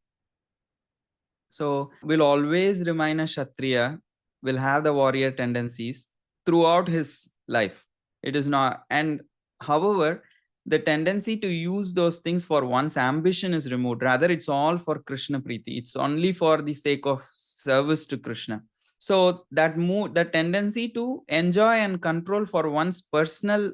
So we'll always remain a Kshatriya, will have the warrior tendencies throughout his life. It is not, and however, the tendency to use those things for one's ambition is removed. Rather, it's all for Krishna Priti. It's only for the sake of service to Krishna. So that tendency to enjoy and control for one's personal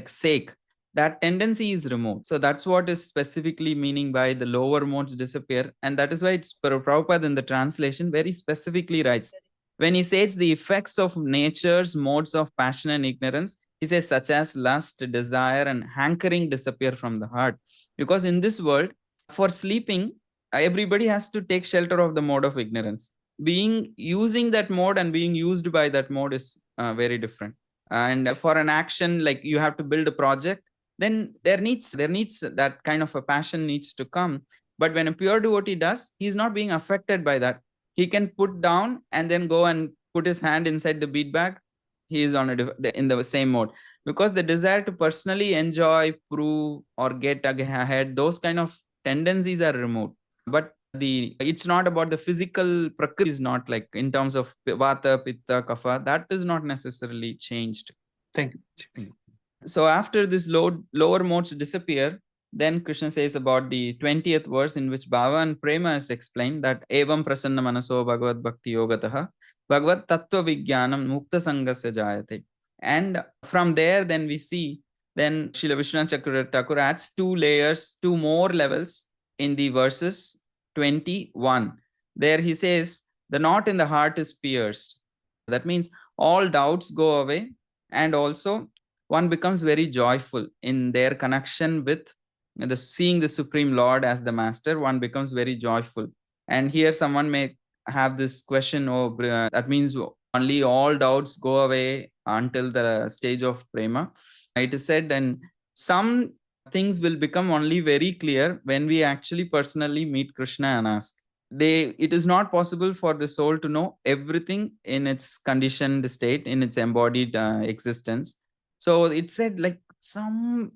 sake, that tendency is removed. So that's what is specifically meaning by the lower modes disappear. And that is why it's Prabhupada in the translation very specifically writes, when he says the effects of nature's modes of passion and ignorance, he says such as lust, desire, and hankering disappear from the heart. Because in this world, for sleeping, everybody has to take shelter of the mode of ignorance. Using that mode and being used by that mode is very different. And for an action, like you have to build a project, then there needs that kind of a passion needs to come. But when a pure devotee does, he's not being affected by that. He can put down and then go and put his hand inside the bead bag. He is in the same mode, because the desire to personally enjoy, prove, or get ahead, those kind of tendencies are removed. But it's not about the physical prakriti, is not like in terms of vata, pitta, kapha, that is not necessarily changed. Thank you. So after this lower modes disappear, then Krishna says about the 20th verse, in which Bhava and Prema is explained, that Evam prasanna manaso bhagavad bhakti yogataha bhagavad tattva vijnanam mukta sangasya jayate. And from there, then we see, then Srila Vishwanath Thakur adds two more levels in the verses 21. There he says, the knot in the heart is pierced. That means all doubts go away, and also one becomes very joyful in their connection with seeing the Supreme Lord as the Master. One becomes very joyful. And here someone may have this question, that means only all doubts go away until the stage of prema. It is said, and some things will become only very clear when we actually personally meet Krishna and ask. It is not possible for the soul to know everything in its conditioned state, in its embodied existence. So it said like some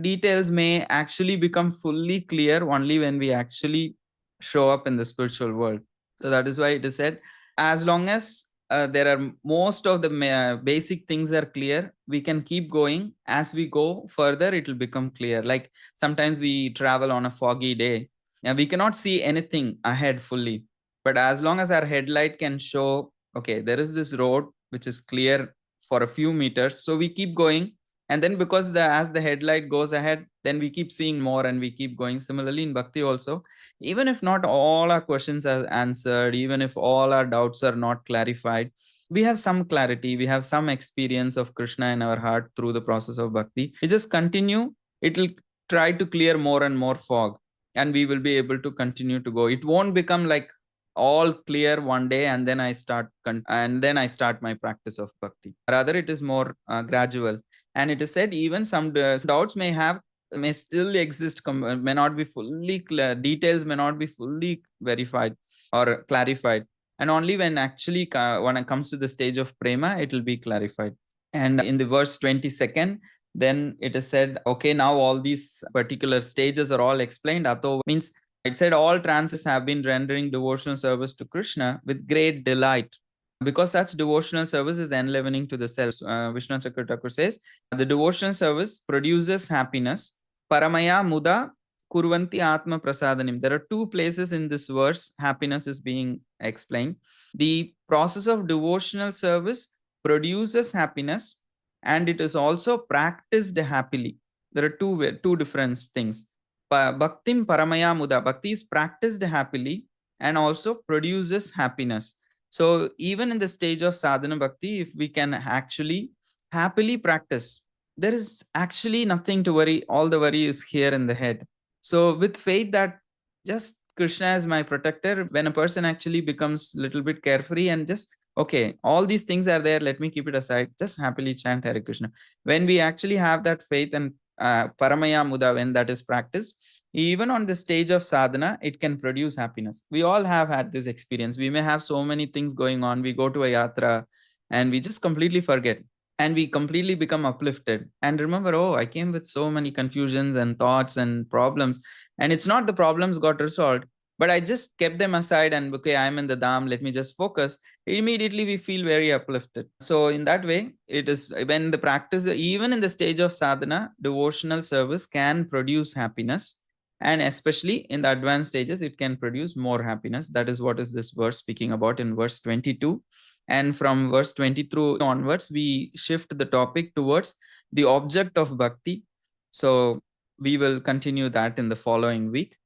details may actually become fully clear only when we actually show up in the spiritual world. So that is why it is said, as long as there are most of the basic things are clear, we can keep going. As we go further, it will become clear. Like sometimes we travel on a foggy day and we cannot see anything ahead fully, but as long as our headlight can show, okay, there is this road which is clear for a few meters, so we keep going. And then because as the headlight goes ahead, then we keep seeing more and we keep going. Similarly in bhakti also, even if not all our questions are answered, even if all our doubts are not clarified, we have some clarity, we have some experience of Krishna in our heart through the process of bhakti. We just continue, it will try to clear more and more fog, and we will be able to continue to go. It won't become like all clear one day and then I start my practice of bhakti. Rather, it is more gradual. And it is said even some doubts may still exist, may not be fully clear, details may not be fully verified or clarified, and only when actually when it comes to the stage of prema, it will be clarified. And in the verse 22nd, then it is said, okay, now all these particular stages are all explained. Ato means, it said all trances have been rendering devotional service to Krishna with great delight, because such devotional service is enlivening to the self. Vishnu Chakra Thakur says, the devotional service produces happiness. Paramaya muda kurvanti atma prasadanim. There are two places in this verse happiness is being explained. The process of devotional service produces happiness, and it is also practiced happily. There are two different things. Bhaktim paramaya muda. Bhakti is practiced happily and also produces happiness. So even in the stage of sadhana bhakti, if we can actually happily practice, there is actually nothing to worry. All the worry is here in the head. So with faith that just Krishna is my protector, when a person actually becomes a little bit carefree and just, okay, all these things are there, let me keep it aside, just happily chant Hare Krishna. When we actually have that faith and paramaya muda, when that is practiced, even on the stage of sadhana, it can produce happiness. We all have had this experience. We may have so many things going on. We go to a yatra and we just completely forget, and we completely become uplifted and remember, oh, I came with so many confusions and thoughts and problems, and it's not the problems got resolved, but I just kept them aside and, okay, I'm in the dham, let me just focus. Immediately we feel very uplifted. So in that way, it is when the practice, even in the stage of sadhana, devotional service can produce happiness, and especially in the advanced stages, it can produce more happiness. That is what is this verse speaking about in verse 22. And from verse 23 onwards, we shift the topic towards the object of bhakti. So we will continue that in the following week.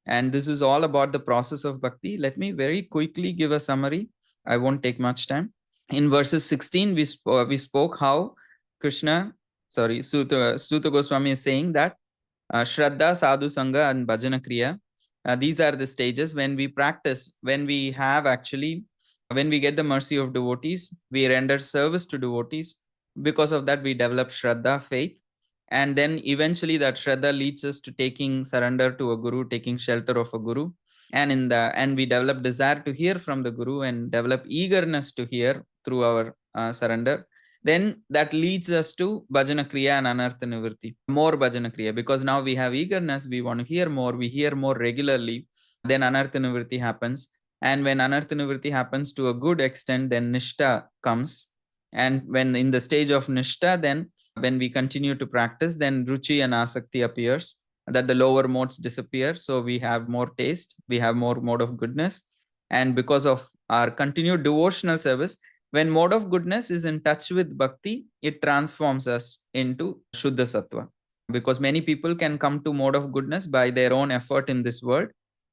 And this is all about the process of bhakti. Let me very quickly give a summary. I won't take much time. In verses 16, we spoke how Suta Goswami is saying that Shraddha, Sadhu Sangha, and Bhajana Kriya. These are the stages when we practice, when we get the mercy of devotees, we render service to devotees. Because of that, we develop Shraddha, faith. And then eventually that Shraddha leads us to taking surrender to a Guru, taking shelter of a Guru. And we develop desire to hear from the Guru and develop eagerness to hear through our surrender. Then that leads us to Bhajana Kriya and Anartha Nivritti. More Bhajana Kriya, because now we have eagerness, we want to hear more, we hear more regularly. Then Anartha Nivritti happens. And when Anartha Nivritti happens to a good extent, then Nishta comes. And when in the stage of Nishta, then when we continue to practice, then Ruchi and Asakti appears, that the lower modes disappear. So we have more taste, we have more mode of goodness. And because of our continued devotional service, when mode of goodness is in touch with bhakti, it transforms us into Shuddha Sattva. Because many people can come to mode of goodness by their own effort in this world.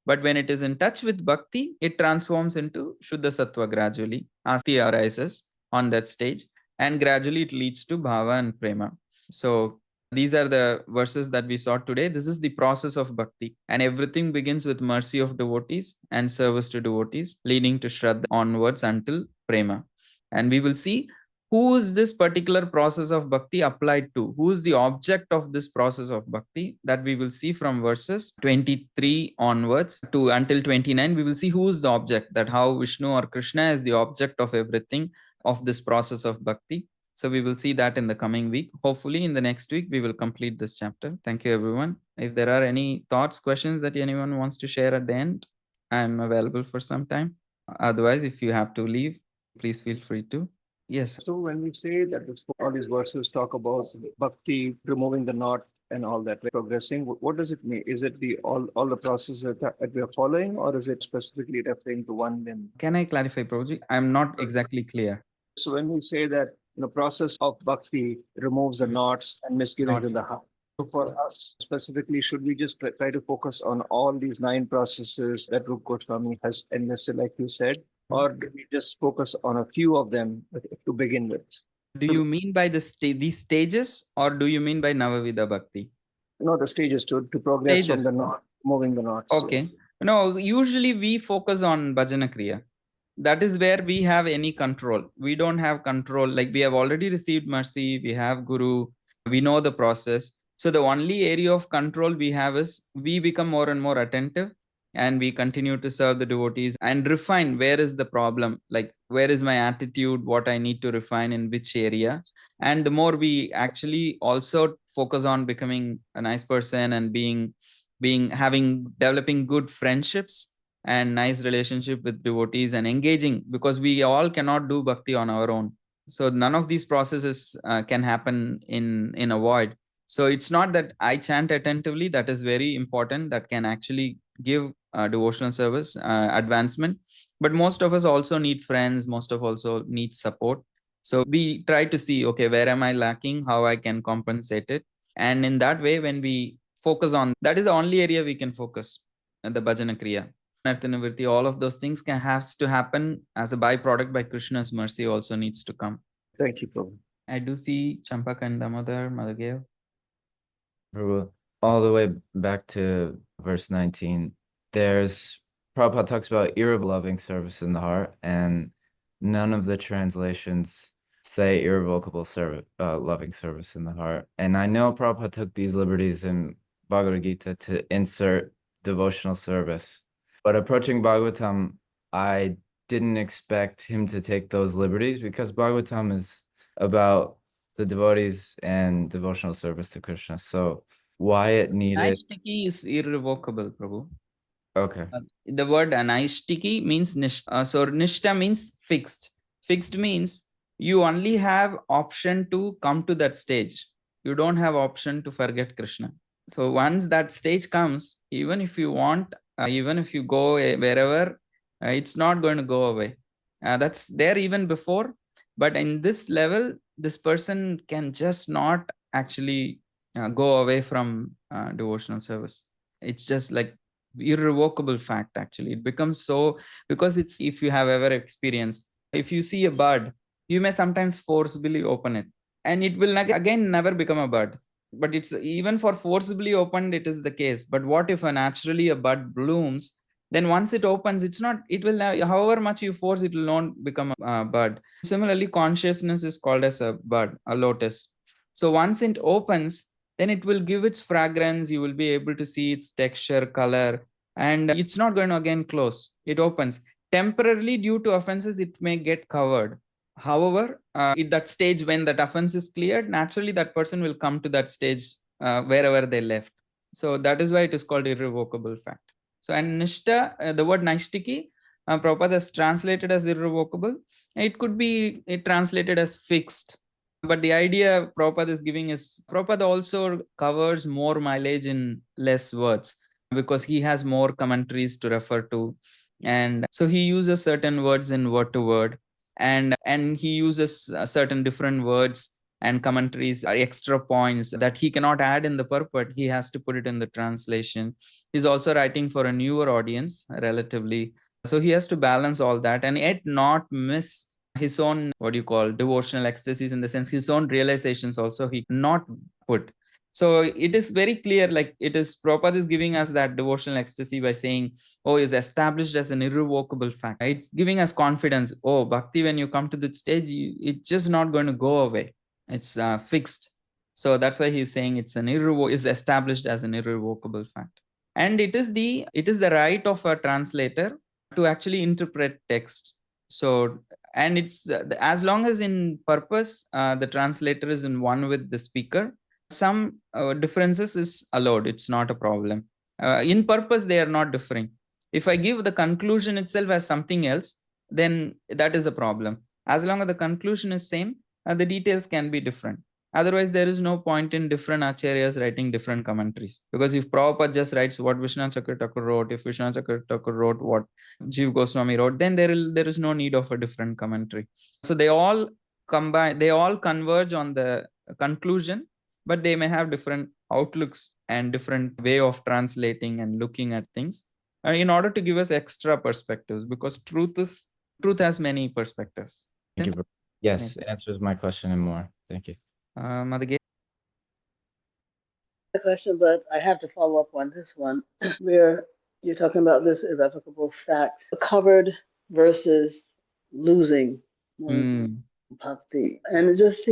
But when it is in touch with bhakti, it transforms into Shuddha Sattva gradually. Asti arises on that stage, and gradually it leads to Bhava and Prema. So these are the verses that we saw today. This is the process of bhakti, and everything begins with mercy of devotees and service to devotees, leading to Shraddha onwards until Prema. And we will see who is this particular process of bhakti applied to? Who is the object of this process of bhakti? That we will see from verses 23 onwards to until 29. We will see who is the object, that how Vishnu or Krishna is the object of everything of this process of bhakti. So we will see that in the coming week. Hopefully in the next week, we will complete this chapter. Thank you, everyone. If there are any thoughts, questions that anyone wants to share at the end, I'm available for some time. Otherwise, if you have to leave, please feel free to. Yes. So when we say that all these verses talk about bhakti, removing the knot and all that, progressing, what does it mean? Is it the all the processes that we are following, or is it specifically referring to one limb? Can I clarify, Prabhuji? I'm not exactly clear. So when we say that the process of bhakti removes the knots and misgivings Knots. in the heart, so for us specifically, should we just try to focus on all these 9 processes that Rupa Goswami has enlisted, like you said, or do we just focus on a few of them to begin with? Do you mean by these stages, or do you mean by Navavida Bhakti? No, the stages to progress Stages. from the knot, moving the knots. Okay. No, usually we focus on Bhajana Kriya. That is where we have any control. We don't have control. Like we have already received mercy, we have Guru, we know the process. So the only area of control we have is we become more and more attentive, and we continue to serve the devotees and refine where is the problem, like where is my attitude, what I need to refine in which area. And the more we actually also focus on becoming a nice person and developing good friendships and nice relationship with devotees and engaging, because we all cannot do bhakti on our own. So none of these processes can happen in a void. So it's not that I chant attentively, that is very important, that can actually give devotional service advancement. But most of us also need friends, most of also need support. So we try to see, okay, where am I lacking, how I can compensate it. And in that way, when we focus on, that is the only area we can focus, the bhajana kriya. Nirtyanivritti, all of those things has to happen as a byproduct by Krishna's mercy also needs to come. Thank you, Prabhu. I do see Champak and Damodar, Madhagev. Prabhu, all the way back to verse 19, there's Prabhupada talks about irrevocable service in the heart, and none of the translations say irrevocable loving service in the heart. And I know Prabhupada took these liberties in Bhagavad Gita to insert devotional service, but approaching Bhagavatam, I didn't expect him to take those liberties, because Bhagavatam is about the devotees and devotional service to Krishna. So why it needed... Anaishtiki is irrevocable, Prabhu. Okay. The word anaishtiki means nishta. So nishta means fixed. Fixed means you only have option to come to that stage. You don't have option to forget Krishna. So once that stage comes, even if you want, even if you go wherever, it's not going to go away. That's there even before. But in this level, this person can just not actually go away from devotional service. It's just like irrevocable fact, actually. It becomes so, because it's, if you have ever experienced, if you see a bud, you may sometimes forcibly open it, and it will again never become a bud. But it's even for forcibly opened, it is the case. But what if naturally a bud blooms? Then once it opens, it's not, it will, however much you force, it will not become a bud. Similarly, consciousness is called as a bud, a lotus. So once it opens, then it will give its fragrance. You will be able to see its texture, color, and it's not going to again close. It opens. Temporarily, due to offenses, it may get covered. However, at that stage, when that offense is cleared, naturally that person will come to that stage wherever they left. So that is why it is called irrevocable fact. So, and nishta, the word naishtiki, Prabhupada has translated as irrevocable. It could be translated as fixed. But the idea Prabhupada is giving is, Prabhupada also covers more mileage in less words, because he has more commentaries to refer to. And so he uses certain words in word to word, and he uses certain different words and commentaries, extra points that he cannot add in the purport. He has to put it in the translation. He's also writing for a newer audience, relatively. So he has to balance all that, and yet not miss his own, what you call, devotional ecstasies, in the sense his own realizations also he not put. So it is very clear, like it is Prabhupada is giving us that devotional ecstasy by saying, oh, is established as an irrevocable fact. It's giving us confidence. Oh, bhakti, when you come to the stage, it's just not going to go away. It's fixed. So that's why he's saying it's is established as an irrevocable fact. And it is the right of a translator to actually interpret text. So, and it's as long as in purpose the translator is in one with the speaker, some differences is allowed. It's not a problem. In purpose they are not differing. If I give the conclusion itself as something else, then that is a problem. As long as the conclusion is same, the details can be different. Otherwise, there is no point in different acharyas writing different commentaries. Because if Prabhupada just writes what Vishwanath Chakravarti wrote, if Vishwanath Chakravarti wrote what Jiva Goswami wrote, then there is no need of a different commentary. So they all combine, they all converge on the conclusion, but they may have different outlooks and different way of translating and looking at things in order to give us extra perspectives, because truth has many perspectives. Thank you. Yes, answers my question and more. Thank you. Madhage? The question, but I have to follow up on this one where you're talking about this irrevocable fact, covered versus losing one's bhakti. And it just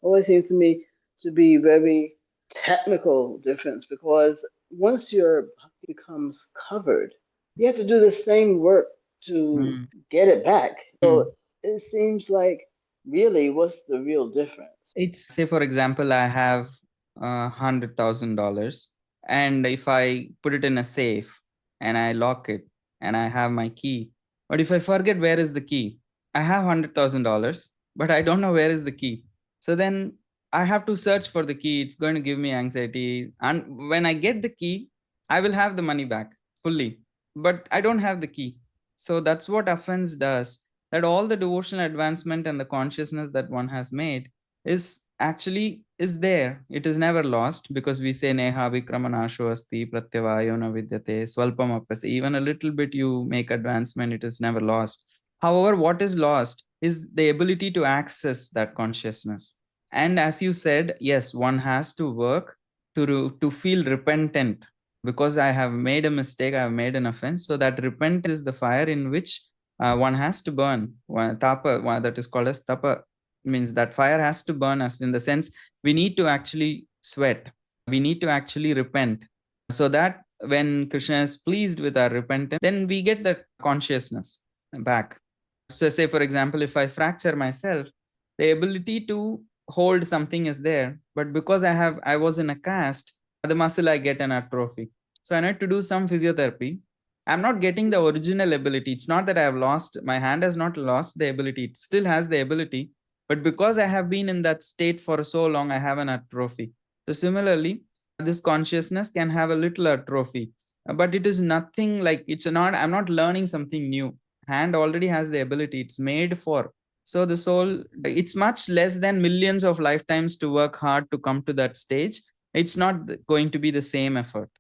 always seems to me to be very technical difference, because once your bhakti becomes covered, you have to do the same work to get it back. So it seems like, really, what's the real difference? It's, say for example, I have $100,000, and if I put it in a safe and I lock it and I have my key, but if I forget where is the key, I have $100,000, but I don't know where is the key. So then I have to search for the key. It's going to give me anxiety, and when I get the key, I will have the money back fully, but I don't have the key. So that's what offense does, that all the devotional advancement and the consciousness that one has made is actually is there. It is never lost, because we say neha vikramanasho asti pratyavayo na vidyate swalpam apyasi. Even a little bit you make advancement, it is never lost. However, what is lost is the ability to access that consciousness. And as you said, yes, one has to work to feel repentant, because I have made a mistake, I have made an offense. So that repentance is the fire in which one has to burn. Tapa, that is called as tapa, means that fire has to burn us, in the sense we need to actually sweat, we need to actually repent, so that when Krishna is pleased with our repentance, then we get that consciousness back. So say for example, if I fracture myself, the ability to hold something is there, but because I was in a cast, the muscle I get an atrophy. So I need to do some physiotherapy. I'm not getting the original ability. It's not that I have lost, my hand has not lost the ability, it still has the ability, but because I have been in that state for so long, I have an atrophy. So similarly, this consciousness can have a little atrophy, but it is nothing like, I'm not learning something new. Hand already has the ability, it's made for. So the soul, it's much less than millions of lifetimes to work hard to come to that stage. It's not going to be the same effort.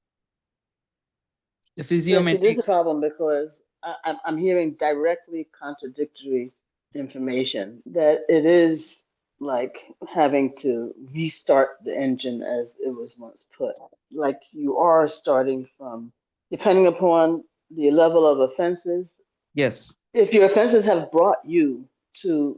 The physiometric. This is a problem, because I'm hearing directly contradictory information, that it is like having to restart the engine as it was once put. Like you are starting from, depending upon the level of offenses. Yes. If your offenses have brought you to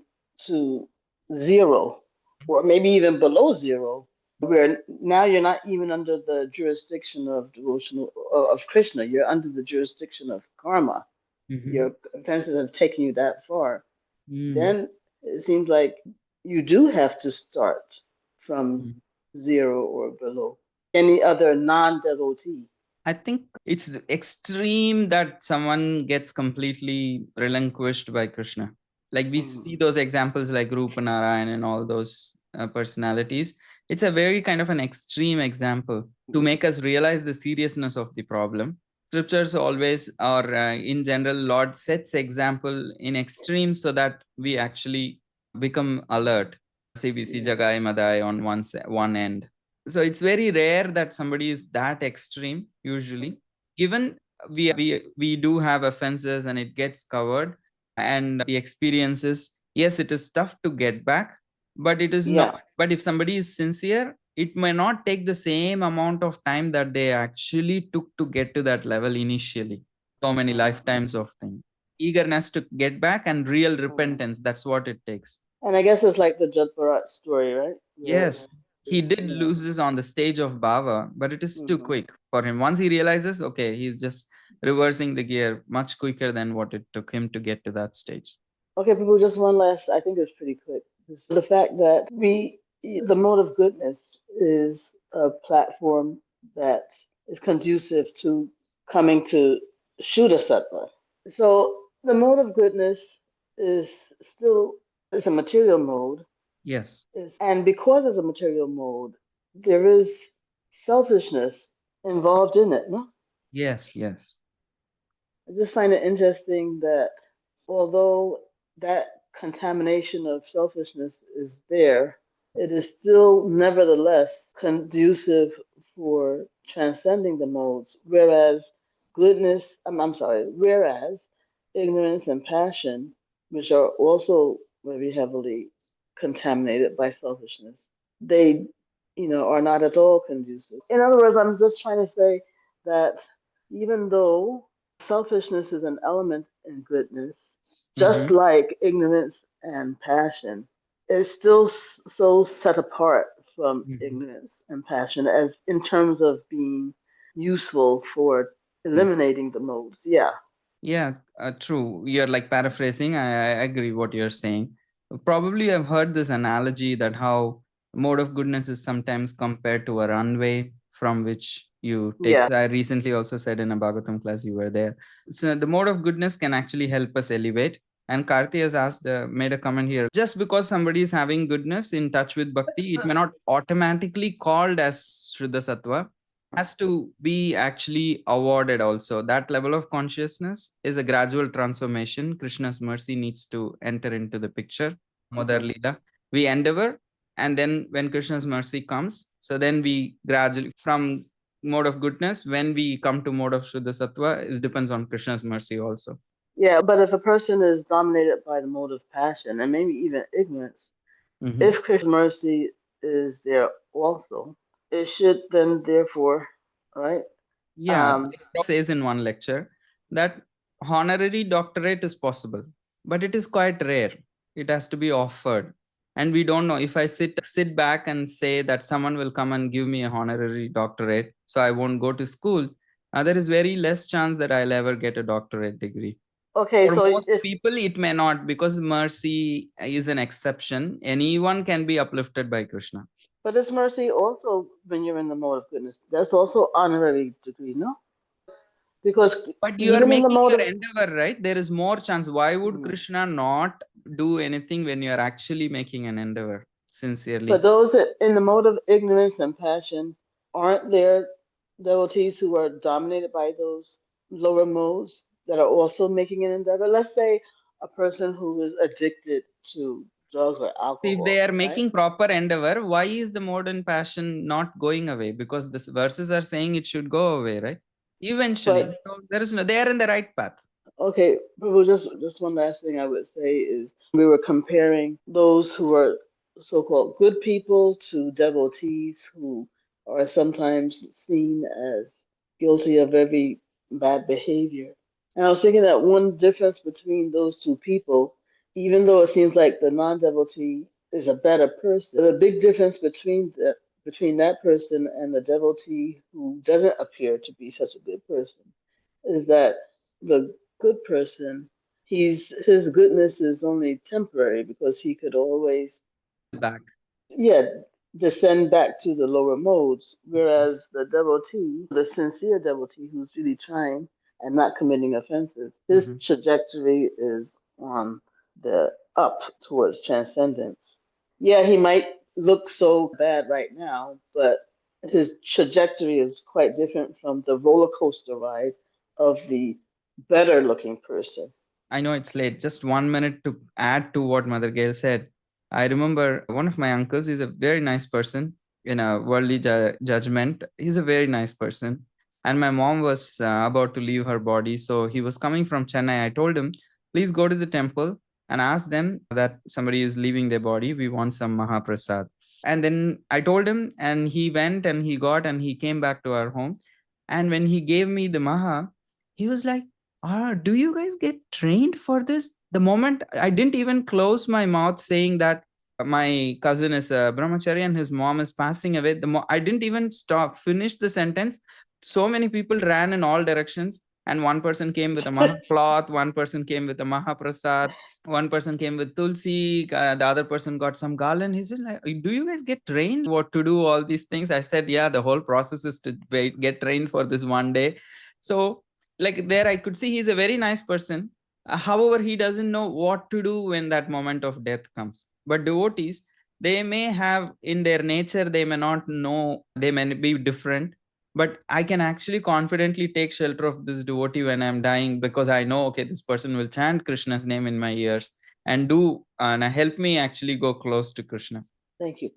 zero, or maybe even below zero, where now you're not even under the jurisdiction of devotional of Krishna, you're under the jurisdiction of karma. Your offenses have taken you that far. Then it seems like you do have to start from zero or below. Any other non-devotee, I think it's extreme that someone gets completely relinquished by Krishna. Like we see those examples like Rupa Narayan and all those personalities. It's a very kind of an extreme example to make us realize the seriousness of the problem. Scriptures always, or in general, Lord sets example in extreme so that we actually become alert. See, we see Jagai Madai on one end. So it's very rare that somebody is that extreme. Usually, given we do have offenses and it gets covered, and the experiences, yes, it is tough to get back, but it is not. But if somebody is sincere, it may not take the same amount of time that they actually took to get to that level initially. So many lifetimes of thing. Eagerness to get back and real repentance. That's what it takes. And I guess it's like the Jat Bharat story, right? Yes. He It's, did lose this on the stage of Bhava, but it is too quick for him. Once he realizes, okay, he's just reversing the gear much quicker than what it took him to get to that stage. Okay, people, just one last, I think it's pretty quick. The fact that the mode of goodness is a platform that is conducive to coming to Shuddha Sattva. So the mode of goodness is still, it's a material mode. Yes. And because it's a material mode, there is selfishness involved in it, no? Yes, yes. I just find it interesting that although that contamination of selfishness is there, it is still nevertheless conducive for transcending the modes, whereas whereas ignorance and passion, which are also very heavily contaminated by selfishness, they, are not at all conducive. In other words, I'm just trying to say that even though selfishness is an element in goodness, just like ignorance and passion, is still so set apart from ignorance and passion as in terms of being useful for eliminating the modes. Yeah. Yeah, true. You're like paraphrasing. I agree what you're saying. Probably I've heard this analogy that how mode of goodness is sometimes compared to a runway from which you take. Yeah. I recently also said in a Bhagavatam class, you were there. So the mode of goodness can actually help us elevate. And Karthi has made a comment here. Just because somebody is having goodness in touch with Bhakti, it may not automatically called as Shuddha Sattva. Has to be actually awarded also. That level of consciousness is a gradual transformation. Krishna's mercy needs to enter into the picture. Mother Leela. We endeavor, and then when Krishna's mercy comes, so then we gradually, from mode of goodness, when we come to mode of Shuddha Sattva, it depends on Krishna's mercy also. Yeah, but if a person is dominated by the mode of passion and maybe even ignorance, if Krishna's mercy is there also, it should then therefore, right? Yeah, like Prabhupada says in one lecture that honorary doctorate is possible, but it is quite rare. It has to be offered. And we don't know if I sit back and say that someone will come and give me a honorary doctorate, so I won't go to school. There is very less chance that I'll ever get a doctorate degree. Okay, For so most people, it may not, because mercy is an exception. Anyone can be uplifted by Krishna. But this mercy also, when you're in the mode of goodness, that's also honorary degree, no? Because but you are even in the making mode your of endeavor, right? There is more chance. Why would Krishna not do anything when you are actually making an endeavor sincerely? But those in the mode of ignorance and passion, aren't there devotees who are dominated by those lower modes that are also making an endeavor? Let's say a person who is addicted to drugs or alcohol. If they are making proper endeavor, why is the modern passion not going away? Because the verses are saying it should go away, right? Eventually. So there is no, they are in the right path. Okay, Prabhu, just one last thing I would say is we were comparing those who are so-called good people to devotees who are sometimes seen as guilty of every bad behavior. And I was thinking that one difference between those two people, even though it seems like the non-devotee is a better person, there's a big difference between that person and the devotee who doesn't appear to be such a good person, is that the good person, his goodness is only temporary because he could always descend back to the lower modes, whereas the devotee, the sincere devotee who's really trying and not committing offenses, his trajectory is on the up towards transcendence. Yeah, he might look so bad right now, but his trajectory is quite different from the roller coaster ride of the better looking person. I know it's late. Just 1 minute to add to what Mother Gail said. I remember one of my uncles is a very nice person in a worldly judgment. He's a very nice person. And my mom was about to leave her body. So he was coming from Chennai. I told him, please go to the temple and asked them that somebody is leaving their body. We want some Mahaprasad. And then I told him, and he went and he got, and he came back to our home. And when he gave me the Maha, he was like, do you guys get trained for this? The moment I didn't even close my mouth saying that my cousin is a brahmachari and his mom is passing away, I didn't even finish the sentence. So many people ran in all directions, and one person came with a Mahacloth, one person came with a Mahaprasad, one person came with Tulsi, the other person got some garland. He said, like, do you guys get trained what to do all these things? I said, yeah, the whole process is to get trained for this one day. So like there I could see he's a very nice person. However, he doesn't know what to do when that moment of death comes. But devotees, they may have in their nature, they may not know, they may be different, but I can actually confidently take shelter of this devotee when I'm dying, because I know, okay, this person will chant Krishna's name in my ears and help me actually go close to Krishna. Thank you.